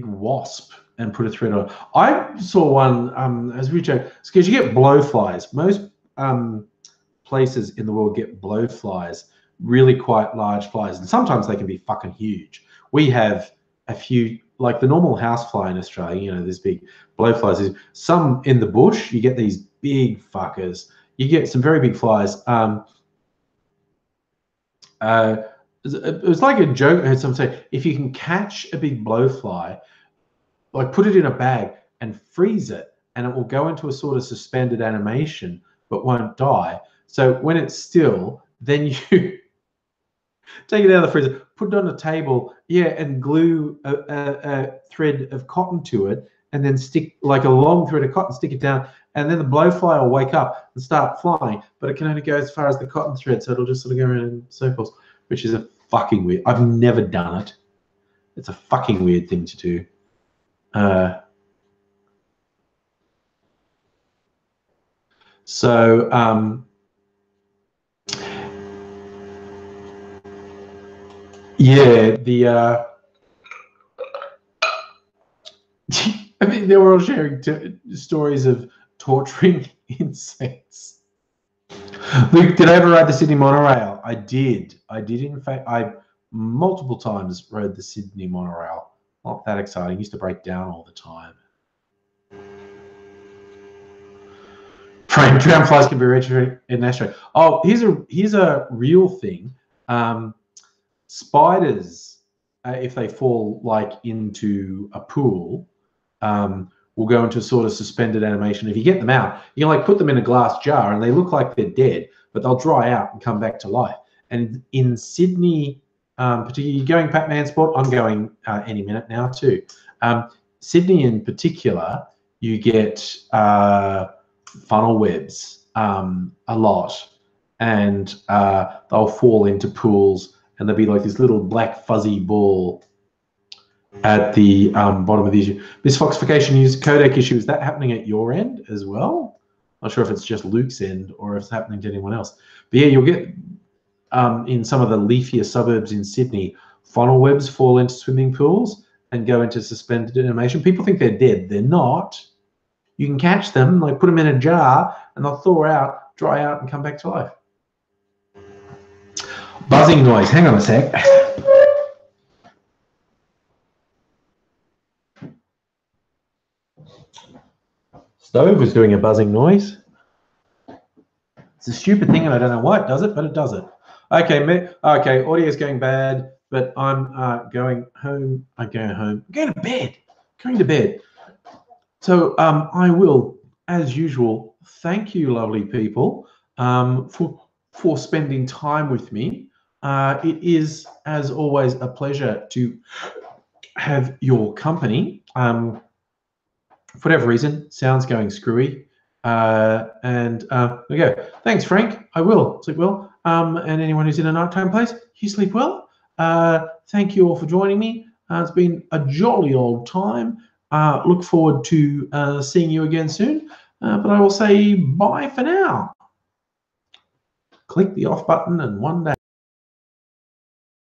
wasp and put a thread on. I saw one as we joke, because you get blowflies. Most places in the world get blowflies, really quite large flies, and sometimes they can be fucking huge. We have a few, like the normal housefly in Australia, you know, there's big blowflies. Some in the bush, you get these big fuckers. You get some very big flies. It was like a joke. I heard someone say, if you can catch a big blowfly, like put it in a bag and freeze it, and it will go into a sort of suspended animation, but won't die. So when it's still, then you take it out of the freezer, put it on a table, yeah, and glue a thread of cotton to it, and then stick like a long thread of cotton, stick it down, and then the blowfly will wake up and start flying, but it can only go as far as the cotton thread, so it'll just sort of go around in circles, which is a fucking weird. I've never done it. It's a fucking weird thing to do. Yeah, I mean, they were all sharing stories of torturing insects. Luke, did I ever ride the Sydney monorail? I did. In fact, I multiple times rode the Sydney monorail. Not that exciting. Used to break down all the time. Frank, dragonflies can be registered in Australia. Oh, here's a real thing. Spiders, if they fall like into a pool, will go into sort of suspended animation. If you get them out, you can like put them in a glass jar and they look like they're dead, but they'll dry out and come back to life. And in Sydney, particularly, you're going Pac-Man spot. I'm going any minute now too. Sydney in particular, you get funnel webs a lot, and they'll fall into pools, and there'll be like this little black fuzzy ball at the bottom of the issue. Misfoxification use codec issue, is that happening at your end as well? Not sure if it's just Luke's end or if it's happening to anyone else. But yeah, you'll get in some of the leafier suburbs in Sydney, funnel webs fall into swimming pools and go into suspended animation. People think they're dead. They're not. You can catch them, like put them in a jar, and they'll thaw out, dry out, and come back to life. Buzzing noise. Hang on a sec. Stove was doing a buzzing noise. It's a stupid thing, and I don't know why it does it, but it does it. Okay, okay, audio is going bad, but I'm going home. I'm going home. I'm going to bed. Going to bed. So I will, as usual, thank you, lovely people, for spending time with me. It is, as always, a pleasure to have your company. For whatever reason, sound's going screwy. There we go. Thanks, Frank. I will sleep well. And anyone who's in a nighttime place, you sleep well. Thank you all for joining me. It's been a jolly old time. Look forward to seeing you again soon. But I will say bye for now. Click the off button and one day.